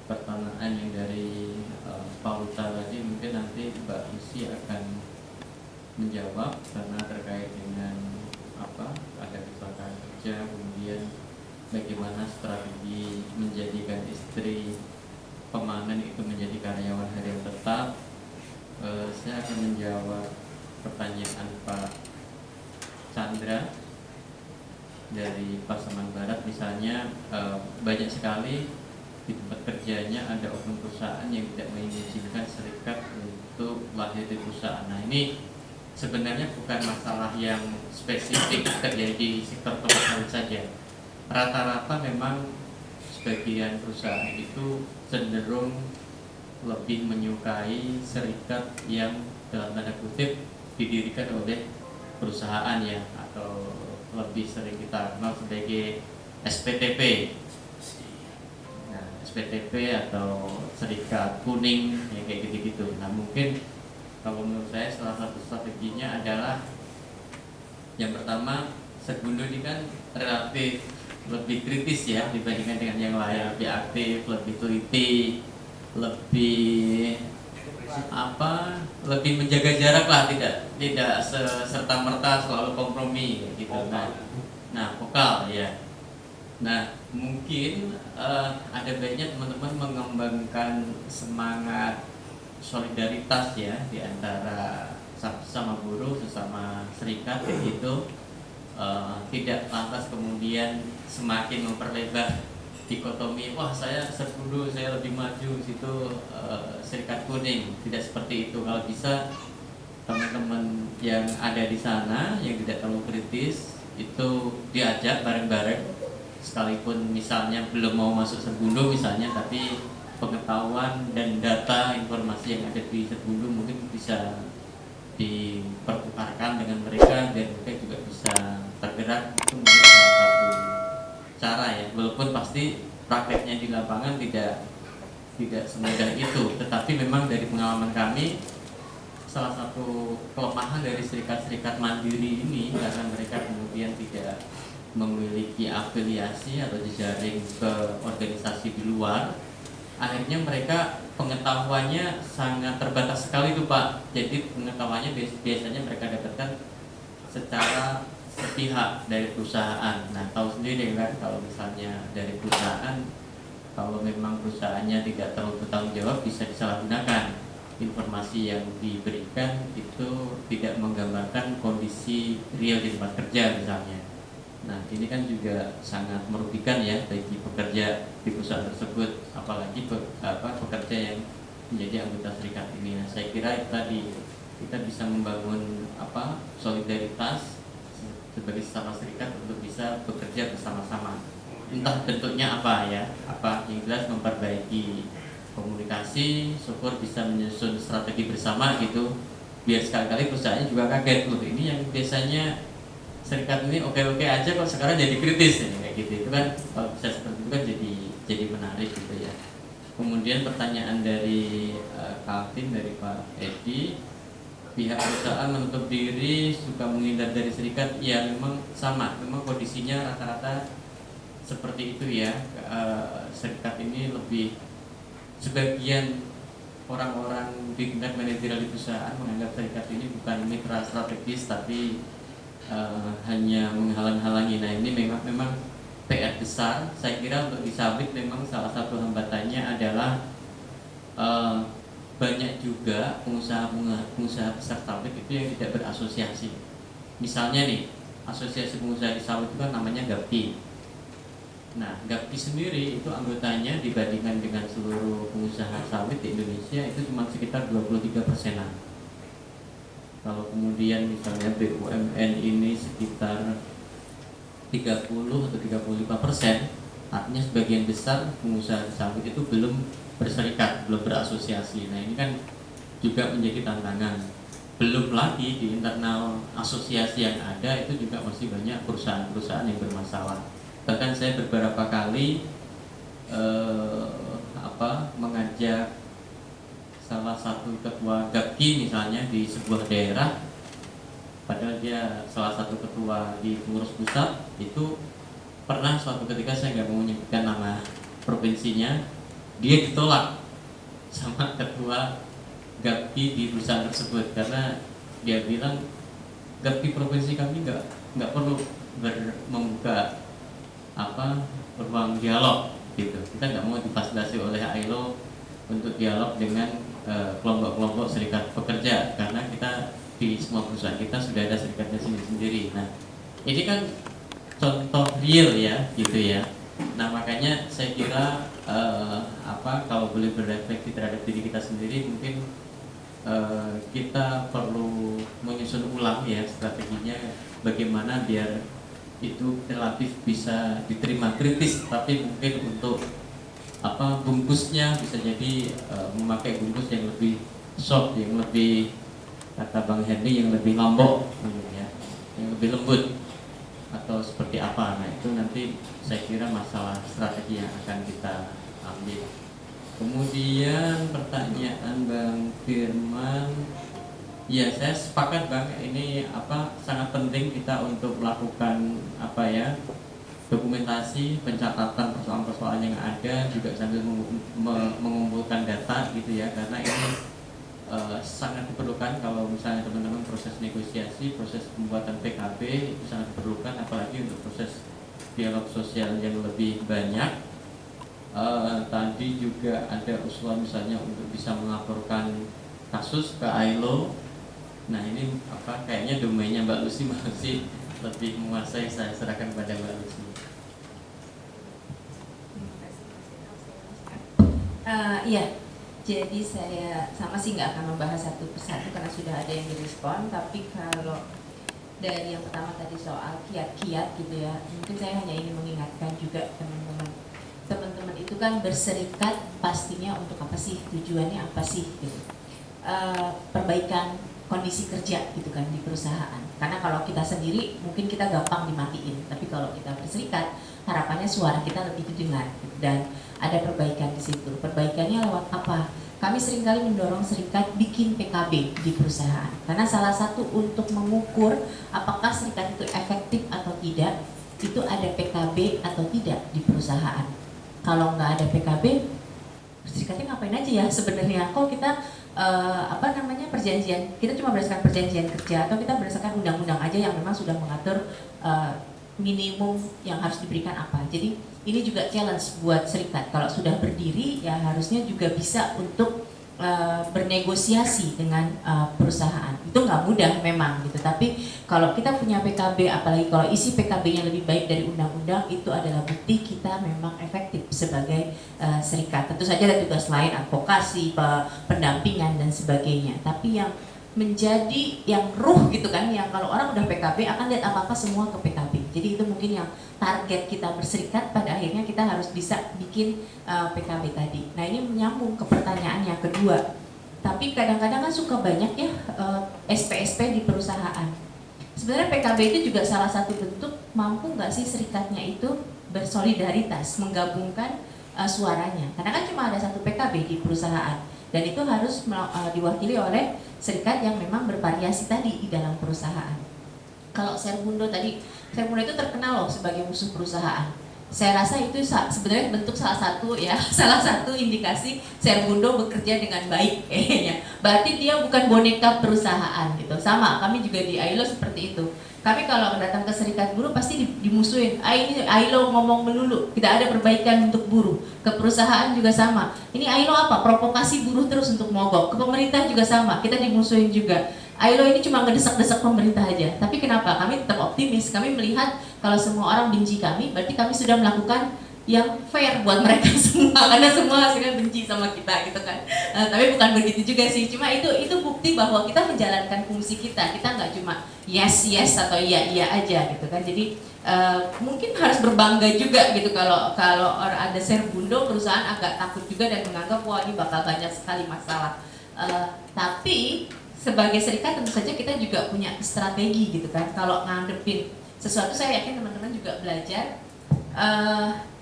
pertanyaan yang dari Pak Uta tadi mungkin nanti Mbak Lucy akan menjawab karena terkait dengan ada kecelakaan kerja, kemudian bagaimana strategi menjadikan istri pemanen itu menjadi karyawan harian tetap. Saya akan menjawab pertanyaan Pak Chandra dari Pasaman Barat. Misalnya banyak sekali di tempat kerjanya ada oknum perusahaan yang tidak mengizinkan serikat untuk lahir di perusahaan. Nah, ini sebenarnya bukan masalah yang spesifik terjadi di sektor perusahaan saja. Rata-rata memang sebagian perusahaan itu cenderung lebih menyukai serikat yang dalam tanda kutip didirikan oleh perusahaan ya, atau lebih sering kita kenal sebagai SPTP. Nah, SPTP atau serikat kuning ya, kayak gitu-gitu. Nah, mungkin kalau menurut saya salah satu strateginya adalah yang pertama, Serbundo ini kan relatif lebih kritis ya dibandingkan dengan yang lain, lebih aktif, lebih teliti, lebih lebih menjaga jarak lah, tidak serta merta selalu kompromi gitu. Nah, vokal ya. Nah, mungkin ada baiknya teman-teman mengembangkan semangat solidaritas ya di antara sesama buruh, sesama serikat kayak gitu. Tidak lantas kemudian semakin memperlebar dikotomi, wah saya Serbundo saya lebih maju, situ serikat kuning. Tidak seperti itu. Kalau bisa teman-teman yang ada di sana yang tidak terlalu kritis itu diajak bareng-bareng, sekalipun misalnya belum mau masuk Serbundo misalnya, tapi pengetahuan dan data informasi yang ada di Serbundo mungkin bisa dipertukarkan dengan mereka dan mereka juga bisa tergerak. Itu mungkin salah satu cara ya, walaupun pasti prakteknya di lapangan tidak semudah itu. Tetapi memang dari pengalaman kami, salah satu kelemahan dari serikat-serikat mandiri ini karena mereka kemudian tidak memiliki afiliasi atau jejaring ke organisasi di luar, akhirnya mereka pengetahuannya sangat terbatas sekali tuh Pak. Jadi pengetahuannya biasanya mereka dapatkan secara sepihak dari perusahaan. Nah, tahu sendiri kan kalau misalnya dari perusahaan, kalau memang perusahaannya tidak terlalu bertanggung jawab bisa disalahgunakan. Informasi yang diberikan itu tidak menggambarkan kondisi real di tempat kerja misalnya. Nah, ini kan juga sangat merugikan ya bagi pekerja di perusahaan tersebut, apalagi pekerja yang menjadi anggota serikat ini. Nah, saya kira itu tadi kita bisa membangun solidaritas sebagai sesama serikat untuk bisa bekerja bersama-sama. Entah bentuknya apa ya, yang jelas memperbaiki komunikasi, syukur bisa menyusun strategi bersama gitu. Biar sekali-kali perusahaannya juga kaget loh, ini yang biasanya serikat ini oke-oke aja kok sekarang jadi kritis nih, kayak gitu. Itu kan kalau bisa seperti itu kan jadi menarik gitu ya. Kemudian pertanyaan dari Kalvin, dari Pak Edi, pihak perusahaan menutup diri, suka menghindar dari serikat, ya memang sama, memang kondisinya rata-rata seperti itu ya. Serikat ini lebih, sebagian orang-orang di tingkat manajerial di perusahaan menganggap serikat ini bukan mitra strategis tapi hanya menghalang-halangi. Nah, ini memang PR besar. Saya kira untuk di Sawit memang salah satu hambatannya adalah banyak juga pengusaha besar sawit itu yang tidak berasosiasi. Misalnya nih, asosiasi pengusaha di sawit itu kan namanya GAPI. Nah, GAPI sendiri itu anggotanya dibandingkan dengan seluruh pengusaha sawit di Indonesia itu cuma sekitar 23%-an. Kalau kemudian misalnya BUMN ini sekitar 30 atau 35%, artinya sebagian besar pengusaha sawit itu belum berserikat, belum berasosiasi. Nah, ini kan juga menjadi tantangan. Belum lagi di internal asosiasi yang ada itu juga masih banyak perusahaan-perusahaan yang bermasalah. Bahkan saya beberapa kali mengajak salah satu ketua GAPI misalnya di sebuah daerah, padahal dia salah satu ketua di pengurus pusat, itu pernah suatu ketika, saya nggak mau menyebutkan nama provinsinya, dia ditolak sama ketua GAPI di perusahaan tersebut karena dia bilang GAPI provinsi kami nggak perlu membuka ruang dialog gitu. Kita nggak mau difasilitasi oleh ILO untuk dialog dengan kelompok-kelompok serikat pekerja karena kita di semua perusahaan kita sudah ada serikatnya sendiri-sendiri. Nah, ini kan contoh real ya gitu ya. Nah, makanya saya kira kalau boleh berefleksi terhadap diri kita sendiri, mungkin kita perlu menyusun ulang ya strateginya bagaimana biar itu relatif bisa diterima kritis, tapi mungkin untuk bungkusnya bisa jadi memakai bungkus yang lebih soft, yang lebih, kata Bang Hendy, yang lebih lombok ya, yang lebih lembut atau seperti apa. Nah, itu nanti saya kira masalah strategi yang akan kita ambil. Kemudian pertanyaan Bang Firman, ya saya sepakat Bang, ini sangat penting kita untuk melakukan dokumentasi, pencatatan persoalan-persoalan yang ada, juga sambil mengumpulkan data gitu ya, karena ini sangat diperlukan kalau misalnya teman-teman proses negosiasi, proses pembuatan PKB itu sangat diperlukan, apalagi untuk proses dialog sosial yang lebih banyak. Tadi juga ada usulan misalnya untuk bisa melaporkan kasus ke ILO. Nah, ini kayaknya domainnya Mbak Lucy masih lebih menguasai, saya serahkan pada Mbak Lucy. Iya, jadi saya sama sih nggak akan membahas satu persatu karena sudah ada yang direspon. Tapi kalau dari yang pertama tadi soal kiat-kiat gitu ya, mungkin saya hanya ingin mengingatkan juga teman-teman itu kan berserikat pastinya untuk apa sih, tujuannya apa sih gitu. Perbaikan kondisi kerja gitu kan di perusahaan. Karena kalau kita sendiri mungkin kita gampang dimatiin, tapi kalau kita berserikat harapannya suara kita lebih didengar gitu. Dan ada perbaikan di situ. Perbaikannya lewat apa? Kami seringkali mendorong serikat bikin PKB di perusahaan. Karena salah satu untuk mengukur apakah serikat itu efektif atau tidak, itu ada PKB atau tidak di perusahaan. Kalau nggak ada PKB, serikatnya ngapain aja ya sebenarnya? Kok kita perjanjian, kita cuma berdasarkan perjanjian kerja atau kita berdasarkan undang-undang aja yang memang sudah mengatur minimum yang harus diberikan apa. Jadi ini juga challenge buat serikat. Kalau sudah berdiri ya harusnya juga bisa untuk bernegosiasi dengan perusahaan. Itu nggak mudah memang gitu. Tapi kalau kita punya PKB, apalagi kalau isi PKB-nya lebih baik dari undang-undang, itu adalah bukti kita memang efektif sebagai serikat. Tentu saja ada tugas lain, advokasi, pendampingan dan sebagainya. Tapi yang menjadi yang ruh gitu kan, yang kalau orang udah PKB akan lihat apa-apa semua ke PKB. Jadi itu mungkin yang target kita berserikat, pada akhirnya kita harus bisa bikin PKB tadi. Nah ini menyambung ke pertanyaan yang kedua. Tapi kadang-kadang kan suka banyak ya SP-SP di perusahaan. Sebenarnya PKB itu juga salah satu bentuk mampu nggak sih serikatnya itu bersolidaritas, menggabungkan suaranya. Karena kan cuma ada satu PKB di perusahaan. Dan itu harus diwakili oleh serikat yang memang bervariasi tadi di dalam perusahaan. Kalau Serbundo tadi, Serbundo itu terkenal loh sebagai musuh perusahaan. Saya rasa itu sebenarnya bentuk salah satu indikasi Serbundo bekerja dengan baik kayaknya. Berarti dia bukan boneka perusahaan gitu. Sama, kami juga di AILO seperti itu. Kami kalau datang ke serikat buruh pasti dimusuhin. Ini AILO ngomong melulu, tidak ada perbaikan untuk buruh. Ke perusahaan juga sama. Ini AILO apa? Provokasi buruh terus untuk mogok. Ke pemerintah juga sama, kita dimusuhin juga. AILO ini cuma ngedesak-desak pemerintah aja. Tapi kenapa? Kami tetap optimis. Kami melihat kalau semua orang benci kami, berarti kami sudah melakukan yang fair buat mereka semua, karena semua hasilnya benci sama kita gitu kan. Tapi bukan begitu juga sih, cuma itu bukti bahwa kita menjalankan fungsi kita nggak cuma yes atau iya aja gitu kan. Jadi mungkin harus berbangga juga gitu kalau ada Serbundo, perusahaan agak takut juga dan menganggap wah ini bakal banyak sekali masalah. Tapi sebagai serikat tentu saja kita juga punya strategi gitu kan. Kalau ngadepin sesuatu, saya yakin teman-teman juga belajar.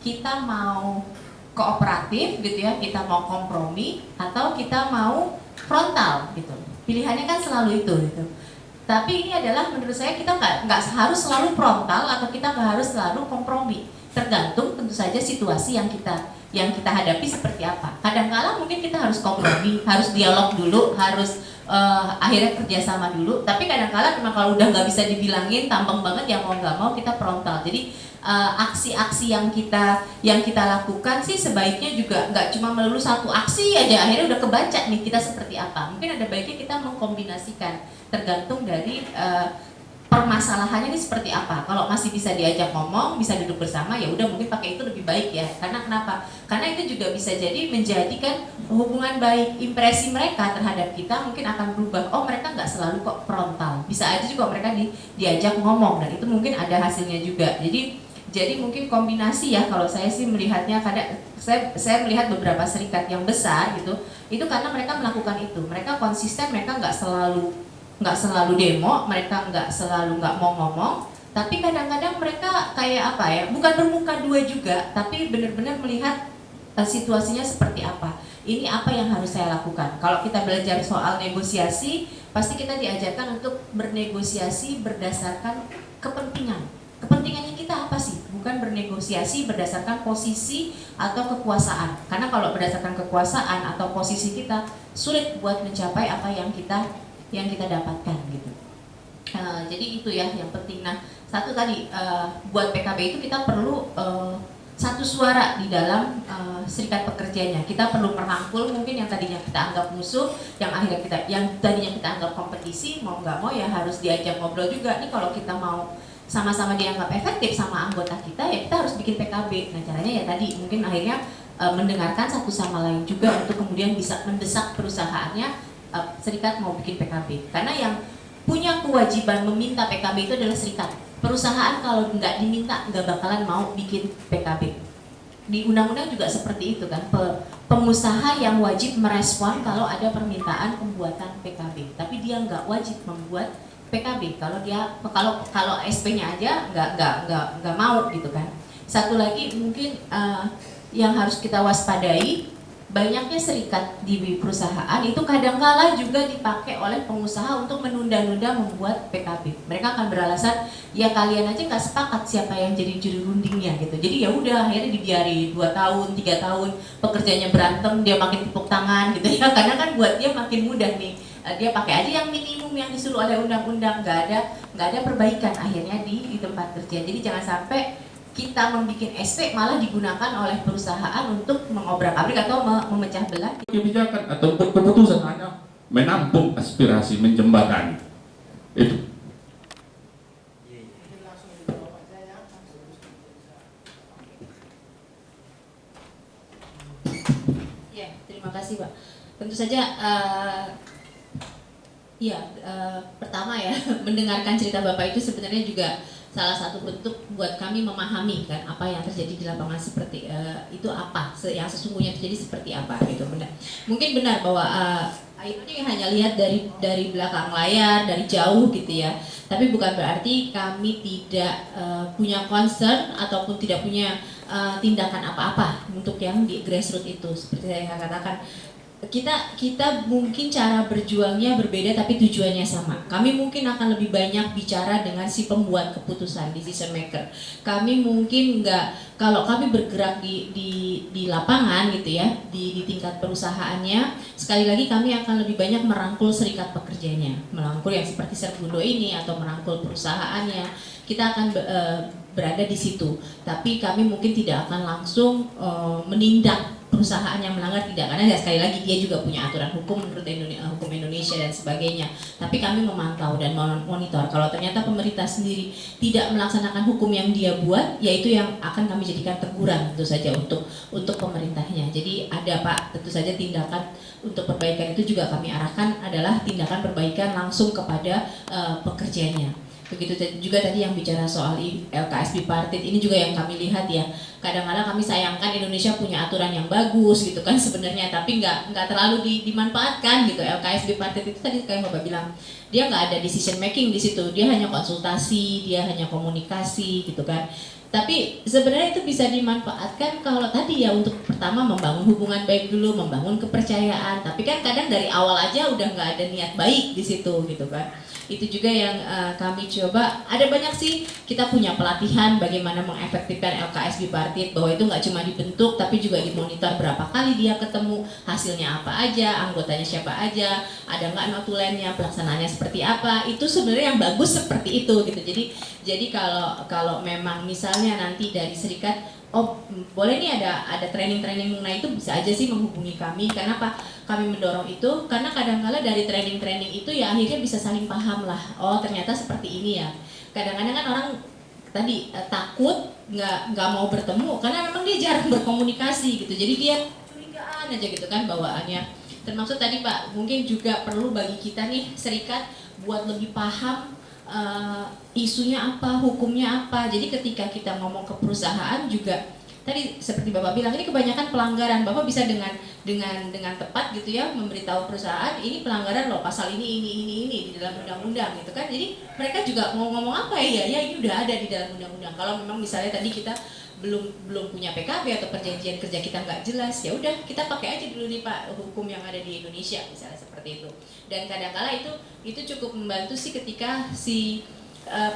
Kita mau kooperatif gitu ya, kita mau kompromi atau kita mau frontal gitu. Pilihannya kan selalu itu gitu. Tapi ini adalah menurut saya kita nggak harus selalu frontal atau kita nggak harus selalu kompromi. Tergantung tentu saja situasi yang kita hadapi seperti apa. Kadang-kala mungkin kita harus kompromi, harus dialog dulu, harus akhirnya kerjasama dulu. Tapi kadang-kala memang kalau udah nggak bisa dibilangin, tampang banget ya mau nggak mau kita frontal. Jadi aksi-aksi yang kita lakukan sih sebaiknya juga nggak cuma melulu satu aksi aja akhirnya udah kebaca nih kita seperti apa. Mungkin ada baiknya kita mengkombinasikan, tergantung dari permasalahannya ini seperti apa. Kalau masih bisa diajak ngomong, bisa duduk bersama, ya udah mungkin pakai itu lebih baik ya. Karena kenapa? Karena itu juga bisa jadi menjadikan hubungan baik, impresi mereka terhadap kita mungkin akan berubah. Oh mereka nggak selalu kok frontal, bisa aja juga mereka diajak ngomong dan itu mungkin ada hasilnya juga. Jadi mungkin kombinasi ya, kalau saya sih melihatnya, kadang saya melihat beberapa serikat yang besar gitu, itu karena mereka melakukan itu, mereka konsisten, mereka nggak selalu demo, mereka nggak selalu nggak mau ngomong, tapi kadang-kadang mereka kayak apa ya, bukan bermuka dua juga, tapi benar-benar melihat situasinya seperti apa. Ini apa yang harus saya lakukan. Kalau kita belajar soal negosiasi, pasti kita diajarkan untuk bernegosiasi berdasarkan kepentingan. Kepentingannya kita apa sih? Bukan bernegosiasi berdasarkan posisi atau kekuasaan. Karena kalau berdasarkan kekuasaan atau posisi kita, sulit buat mencapai apa yang kita dapatkan gitu. Jadi itu ya yang penting. Nah, satu tadi buat PKB itu kita perlu satu suara di dalam serikat pekerjanya. Kita perlu merangkul mungkin yang tadinya kita anggap musuh, yang tadinya kita anggap kompetisi, mau nggak mau ya harus diajak ngobrol juga. Nih kalau kita mau sama-sama dianggap efektif sama anggota kita, ya kita harus bikin PKB. Nah caranya ya tadi mungkin akhirnya mendengarkan satu sama lain juga untuk kemudian bisa mendesak perusahaannya serikat mau bikin PKB. Karena yang punya kewajiban meminta PKB itu adalah serikat. Perusahaan kalau nggak diminta nggak bakalan mau bikin PKB. Di undang-undang juga seperti itu kan, pengusaha yang wajib merespon kalau ada permintaan pembuatan PKB, tapi dia nggak wajib membuat PKB kalau SP-nya aja nggak mau gitu kan. Satu lagi mungkin yang harus kita waspadai, banyaknya serikat di perusahaan itu kadang-kala juga dipakai oleh pengusaha untuk menunda-nunda membuat PKB. Mereka akan beralasan ya kalian aja nggak sepakat siapa yang jadi juri rundingnya gitu. Jadi ya udah akhirnya dibiari 2 tahun, 3 tahun, pekerjanya berantem, dia makin tepuk tangan gitu ya. Karena kan buat dia makin mudah nih dia pakai aja yang minimum yang disuruh oleh undang-undang, nggak ada perbaikan akhirnya di tempat kerja. Jadi jangan sampai kita membuat SP malah digunakan oleh perusahaan untuk mengobrak-abrik atau memecah belah kebijakan atau keputusan hanya menampung aspirasi, menjembatani itu. Ya, terima kasih Pak. Tentu saja pertama ya mendengarkan cerita Bapak itu sebenarnya juga salah satu bentuk buat kami memahami kan apa yang terjadi di lapangan seperti itu apa yang sesungguhnya terjadi seperti apa gitu. Mungkin benar bahwa ini hanya lihat dari belakang layar dari jauh gitu ya. Tapi bukan berarti kami tidak punya concern ataupun tidak punya tindakan apa-apa untuk yang di grassroots itu. Seperti saya katakan, kita mungkin cara berjuangnya berbeda tapi tujuannya sama. Kami mungkin akan lebih banyak bicara dengan si pembuat keputusan, decision maker. Kami mungkin kalau kami bergerak di lapangan gitu ya, di tingkat perusahaannya, sekali lagi kami akan lebih banyak merangkul serikat pekerjanya, merangkul yang seperti Serbundo ini atau merangkul perusahaannya. Kita akan berada di situ, tapi kami mungkin tidak akan langsung menindak perusahaan yang melanggar, tidak, karena sekali lagi dia juga punya aturan hukum menurut hukum Indonesia dan sebagainya. Tapi kami memantau dan monitor. Kalau ternyata pemerintah sendiri tidak melaksanakan hukum yang dia buat, yaitu yang akan kami jadikan teguran tentu saja untuk pemerintahnya. Jadi ada Pak, tentu saja tindakan untuk perbaikan itu juga kami arahkan adalah tindakan perbaikan langsung kepada pekerjanya. Begitu juga tadi yang bicara soal LKS bipartit, ini juga yang kami lihat ya. Kadang-kadang kami sayangkan Indonesia punya aturan yang bagus gitu kan sebenarnya, tapi nggak terlalu dimanfaatkan gitu. LKS bipartit itu tadi kayak Bapak bilang, dia nggak ada decision making di situ, dia hanya konsultasi, dia hanya komunikasi gitu kan. Tapi sebenarnya itu bisa dimanfaatkan kalau tadi ya untuk pertama membangun hubungan baik dulu, membangun kepercayaan. Tapi kan kadang dari awal aja udah nggak ada niat baik di situ gitu kan. Itu juga yang kami coba. Ada banyak sih, kita punya pelatihan bagaimana mengefektifkan LKS bipartit, bahwa itu nggak cuma dibentuk tapi juga dimonitor berapa kali dia ketemu, hasilnya apa aja, anggotanya siapa aja, ada nggak notulennya, pelaksanaannya seperti apa. Itu sebenarnya yang bagus seperti itu gitu. Jadi kalau memang misalnya nanti dari serikat, oh boleh nih ada training-training mengenai itu, bisa aja sih menghubungi kami. Kenapa kami mendorong itu? Karena kadang-kala dari training-training itu ya akhirnya bisa saling paham lah. Oh ternyata seperti ini ya. Kadang-kadang kan orang tadi takut nggak mau bertemu karena memang dia jarang berkomunikasi gitu. Jadi dia curigaan aja gitu kan bawaannya. Termasuk tadi Pak, mungkin juga perlu bagi kita nih serikat buat lebih paham isunya apa, hukumnya apa. Jadi ketika kita ngomong ke perusahaan juga tadi seperti Bapak bilang, ini kebanyakan pelanggaran. Bapak bisa dengan tepat gitu ya memberitahu perusahaan, ini pelanggaran loh, pasal ini di dalam undang-undang gitu kan. Jadi mereka juga mau ngomong apa ya ini udah ada di dalam undang-undang. Kalau memang misalnya tadi kita belum punya PKB atau perjanjian kerja kita nggak jelas, ya udah kita pakai aja dulu nih Pak hukum yang ada di Indonesia misalnya seperti itu. Dan kadang-kala itu cukup membantu sih ketika si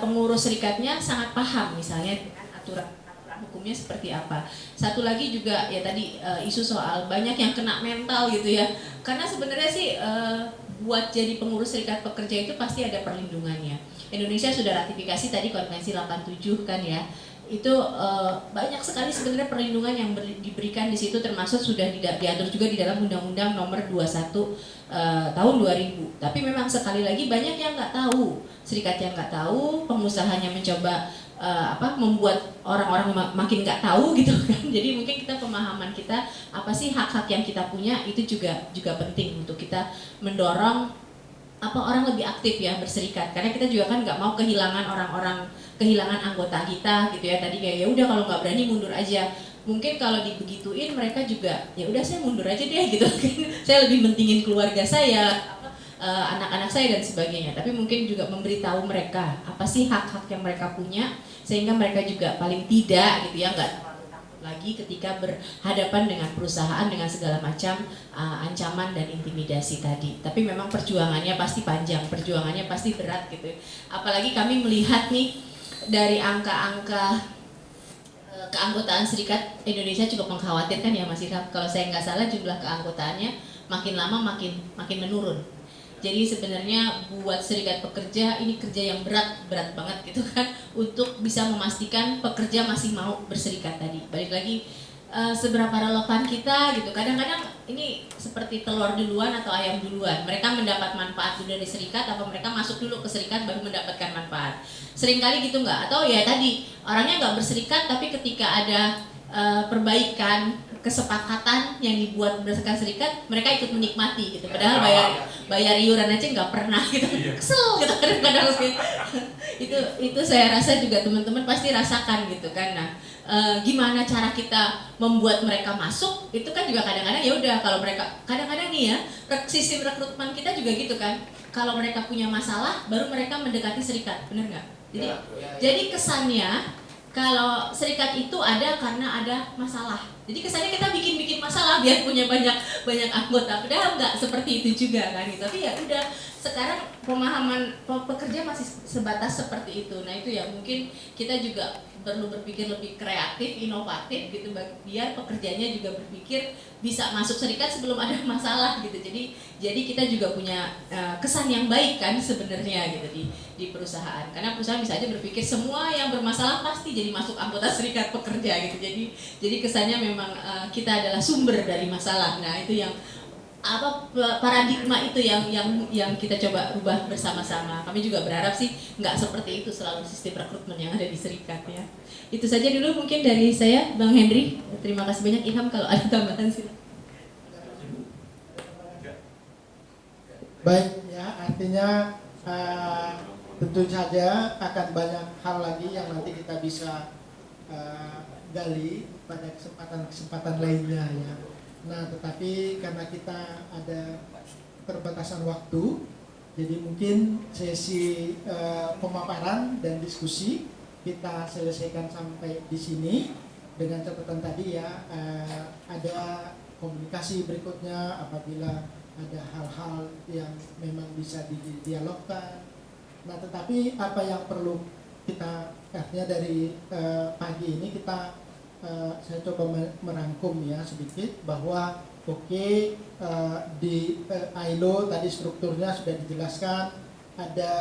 pengurus serikatnya sangat paham misalnya dengan aturan hukumnya seperti apa. Satu lagi juga ya tadi isu soal banyak yang kena mental gitu ya. Karena sebenarnya sih buat jadi pengurus serikat pekerja itu pasti ada perlindungannya. Indonesia sudah ratifikasi tadi Konvensi 87 kan ya. Itu banyak sekali sebenarnya perlindungan yang diberikan di situ, termasuk sudah diatur juga di dalam Undang-Undang Nomor 21 tahun 2000. Tapi memang sekali lagi banyak yang nggak tahu, serikat yang nggak tahu, pengusahanya mencoba membuat orang-orang makin nggak tahu gitu kan. Jadi mungkin pemahaman kita apa sih hak-hak yang kita punya itu juga penting untuk kita mendorong orang lebih aktif ya berserikat, karena kita juga kan nggak mau kehilangan anggota kita gitu ya. Tadi kayak ya udah kalau nggak berani mundur aja. Mungkin kalau dibegituin mereka juga ya udah saya mundur aja deh gitu kan. Saya lebih mentingin keluarga saya, anak-anak saya dan sebagainya. Tapi mungkin juga memberitahu mereka apa sih hak-hak yang mereka punya, sehingga mereka juga paling tidak gitu ya nggak lagi ketika berhadapan dengan perusahaan dengan segala macam ancaman dan intimidasi tadi. Tapi memang perjuangannya pasti panjang, perjuangannya pasti berat gitu. Apalagi kami melihat nih dari angka-angka keanggotaan serikat Indonesia cukup mengkhawatirkan ya Mas Irham. Kalau saya nggak salah jumlah keanggotaannya makin lama makin menurun. Jadi sebenarnya buat serikat pekerja ini kerja yang berat banget gitu kan, untuk bisa memastikan pekerja masih mau berserikat tadi. Balik lagi seberapa relevan kita gitu. Kadang-kadang ini seperti telur duluan atau ayam duluan. Mereka mendapat manfaat dulu dari serikat, apa mereka masuk dulu ke serikat baru mendapatkan manfaat. Seringkali gitu nggak? Atau ya tadi orangnya nggak berserikat tapi ketika ada perbaikan kesepakatan yang dibuat berdasarkan serikat, mereka ikut menikmati gitu. Padahal bayar iuran aja nggak pernah gitu. Kesel gitu kadang-kadang itu saya rasa juga teman-teman pasti rasakan gitu kan. Nah, gimana cara kita membuat mereka masuk itu kan juga kadang-kadang ya udah, kalau mereka kadang-kadang nih ya sistem rekrutmen kita juga gitu kan, kalau mereka punya masalah baru mereka mendekati serikat, bener nggak? Jadi kesannya kalau serikat itu ada karena ada masalah. Jadi kesannya kita bikin masalah biar punya banyak anggota. Padahal nggak seperti itu juga kan. Tapi ya udah, sekarang pemahaman pekerja masih sebatas seperti itu. Nah itu ya mungkin kita juga perlu berpikir lebih kreatif, inovatif gitu, biar pekerjanya juga berpikir bisa masuk serikat sebelum ada masalah gitu. Jadi kita juga punya kesan yang baik kan sebenarnya gitu di perusahaan. Karena perusahaan bisa aja berpikir semua yang bermasalah pasti jadi masuk anggota serikat pekerja gitu. Jadi kesannya memang kita adalah sumber dari masalah. Nah itu yang paradigma itu yang kita coba rubah bersama-sama. Kami juga berharap sih nggak seperti itu selalu sistem rekrutmen yang ada di serikat ya. Itu saja dulu mungkin dari saya, Bang Henry. Terima kasih banyak. Ilham kalau ada tambahan silakan. Baik ya, artinya tentu saja akan banyak hal lagi yang nanti kita bisa gali pada kesempatan lainnya ya. Nah, tetapi karena kita ada keterbatasan waktu, jadi mungkin sesi pemaparan dan diskusi kita selesaikan sampai di sini dengan catatan tadi ya, ada komunikasi berikutnya apabila ada hal-hal yang memang bisa didialogkan. Nah, tetapi apa yang perlu kita, artinya dari pagi ini kita saya coba merangkum ya sedikit bahwa di ILO tadi strukturnya sudah dijelaskan, ada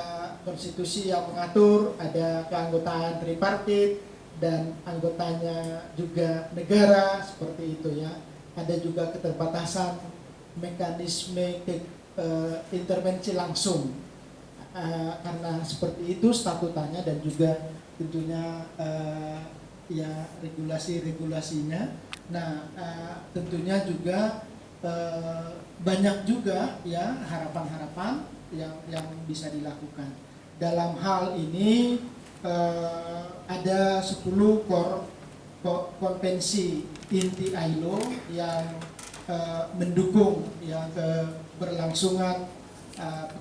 konstitusi yang mengatur, ada keanggotaan tripartit dan anggotanya juga negara seperti itu ya. Ada juga keterbatasan mekanisme intervensi langsung karena seperti itu statutanya dan juga tentunya ya regulasi-regulasinya. Nah, tentunya juga banyak juga ya harapan-harapan yang bisa dilakukan. Dalam hal ini ada 10 konvensi inti ILO yang mendukung ya keberlangsungan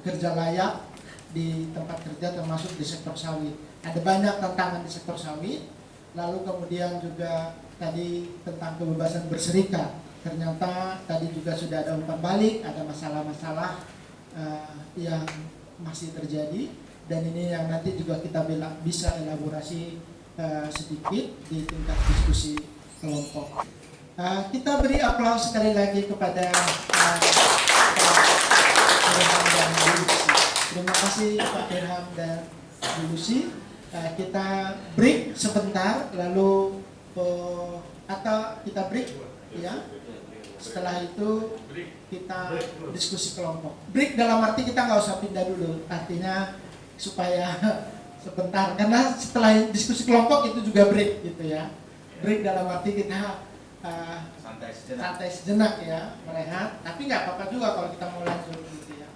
pekerja layak di tempat kerja termasuk di sektor sawit. Ada banyak tantangan di sektor sawit. Lalu kemudian juga tadi tentang kebebasan berserikat. Ternyata tadi juga sudah ada umpan balik, ada masalah-masalah yang masih terjadi. Dan ini yang nanti juga kita bisa elaborasi sedikit di tingkat diskusi kelompok. Kita beri aplaus sekali lagi kepada Irham dan Bu Lucy. Terima kasih Pak Irham dan Bu Lucy. Kita break sebentar, lalu atau kita break ya. Setelah itu kita diskusi kelompok. Break dalam arti kita nggak usah pindah dulu, artinya supaya sebentar, karena setelah diskusi kelompok itu juga break gitu ya. Break dalam arti kita santai sejenak ya, merehat. Tapi nggak apa-apa juga kalau kita mau lanjut gitu ya.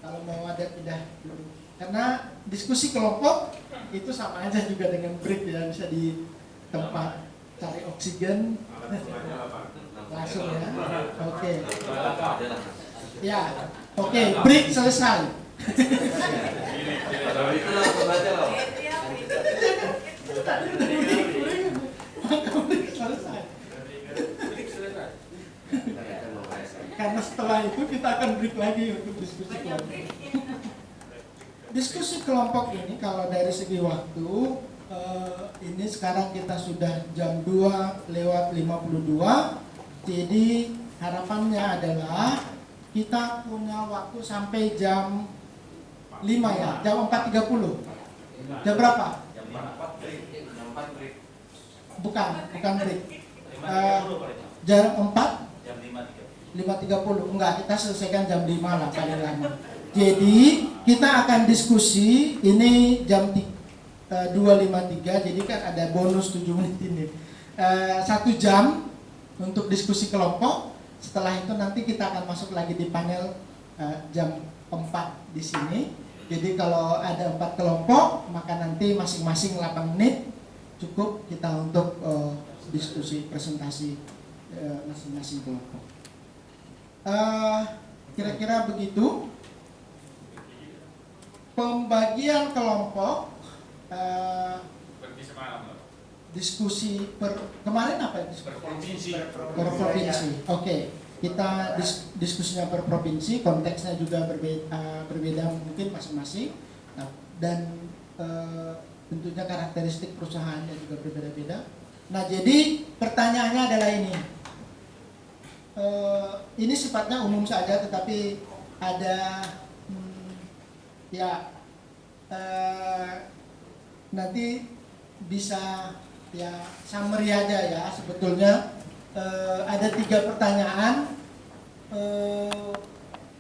Kalau mau ada pindah dulu. Karena diskusi kelompok itu sama aja juga dengan break ya, bisa di tempat cari oksigen langsung ya. Oke. Ya, oke, break selesai. Karena setelah itu kita akan break lagi untuk diskusi kelompok. Diskusi kelompok ini kalau dari segi waktu ini sekarang kita sudah jam 2:52. Jadi harapannya adalah kita punya waktu sampai jam 5 ya, jam 4.30. Jam berapa? Jam 4 break. Bukan break. Jam 4? Jam 5.30. Enggak, kita selesaikan jam 5 lah paling lama. Jadi kita akan diskusi ini jam 2.53, jadi kan ada bonus 7 menit ini. 1 jam untuk diskusi kelompok. Setelah itu nanti kita akan masuk lagi di panel jam 4 di sini. Jadi kalau ada 4 kelompok, maka nanti masing-masing 8 menit cukup kita untuk diskusi presentasi masing-masing kelompok. Kira-kira begitu. Pembagian kelompok diskusi kemarin apa? Per provinsi. Oke, kita diskusinya per provinsi, konteksnya juga berbeda mungkin masing-masing. Nah, dan tentunya karakteristik perusahaannya juga berbeda-beda. Nah, jadi pertanyaannya adalah ini. Ini sifatnya umum saja, tetapi ada nanti bisa ya summary aja ya. Sebetulnya ada 3 pertanyaan.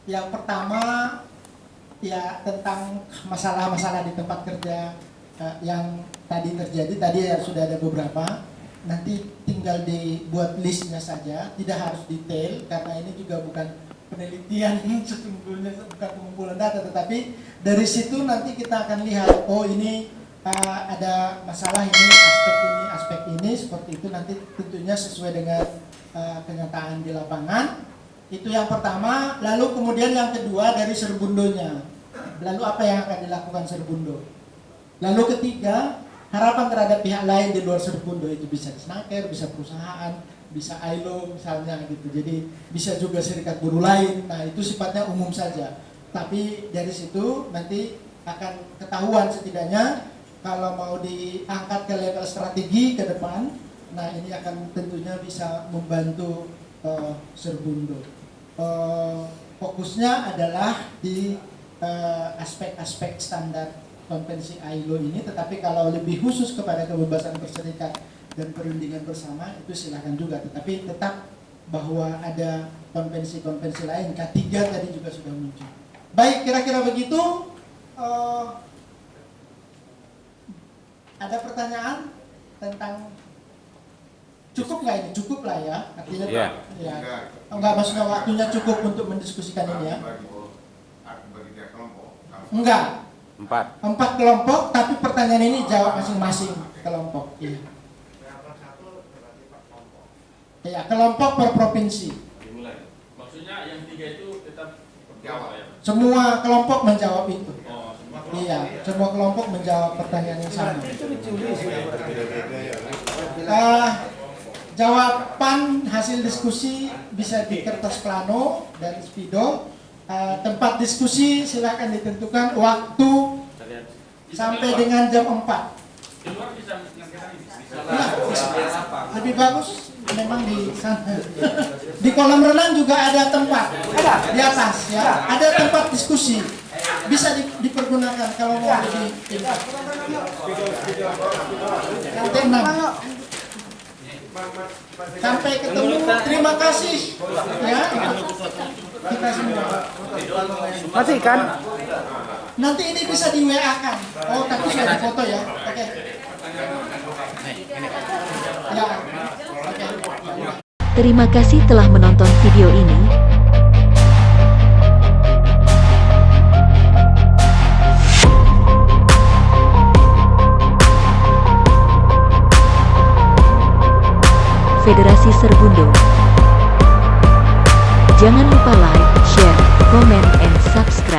Yang pertama ya tentang masalah-masalah di tempat kerja yang tadi terjadi. Tadi ya sudah ada beberapa. Nanti tinggal dibuat listnya saja, tidak harus detail karena ini juga bukan penelitian sesungguhnya, bukan pengumpulan data, tetapi dari situ nanti kita akan lihat, oh ini ada masalah ini, aspek ini, seperti itu. Nanti tentunya sesuai dengan kenyataan di lapangan. Itu yang pertama. Lalu kemudian yang kedua dari Serbundonya. Lalu apa yang akan dilakukan Serbundo? Lalu ketiga, harapan terhadap pihak lain di luar Serbundo, itu bisa Snaker, bisa perusahaan, bisa ILO misalnya gitu. Jadi bisa juga serikat buruh lain. Nah, itu sifatnya umum saja. Tapi dari situ nanti akan ketahuan setidaknya kalau mau diangkat ke level strategi ke depan. Nah, ini akan tentunya bisa membantu Serbundo. Fokusnya adalah di aspek-aspek standar konvensi ILO ini, tetapi kalau lebih khusus kepada kebebasan berserikat dan perundingan bersama itu silakan juga, tetapi tetap bahwa ada konvensi-konvensi lain. K3 tadi juga sudah muncul. Baik, kira-kira begitu. Ada pertanyaan tentang cukup nggak ini? Cukup lah ya, artinya ya. Enggak, maksudnya waktunya cukup untuk mendiskusikan ini ya? Enggak. 4 kelompok, tapi pertanyaan ini jawab masing-masing kelompok. Iya. Ya, kelompok per provinsi. Dimulai. Maksudnya yang 3 itu tetap jawab ya? Semua kelompok menjawab itu. Oh, iya, semua kelompok menjawab pertanyaan yang sama. Jawaban hasil diskusi bisa di kertas plano dan spidol. Tempat diskusi silakan ditentukan, waktu sampai dengan jam 4. Nah, lebih bagus memang di sana. Di kolam renang juga ada tempat, di atas ya, ada tempat diskusi, bisa dipergunakan kalau mau lebih. Lantai 6. Sampai ketemu, terima kasih ya kita semua. Matikan. Nanti ini bisa di WA kan. Oh, tapi sudah ada foto ya. Oke. Ya. Oke. Terima kasih telah menonton video ini. Federasi Serbundo. Jangan lupa like, share, comment, and subscribe.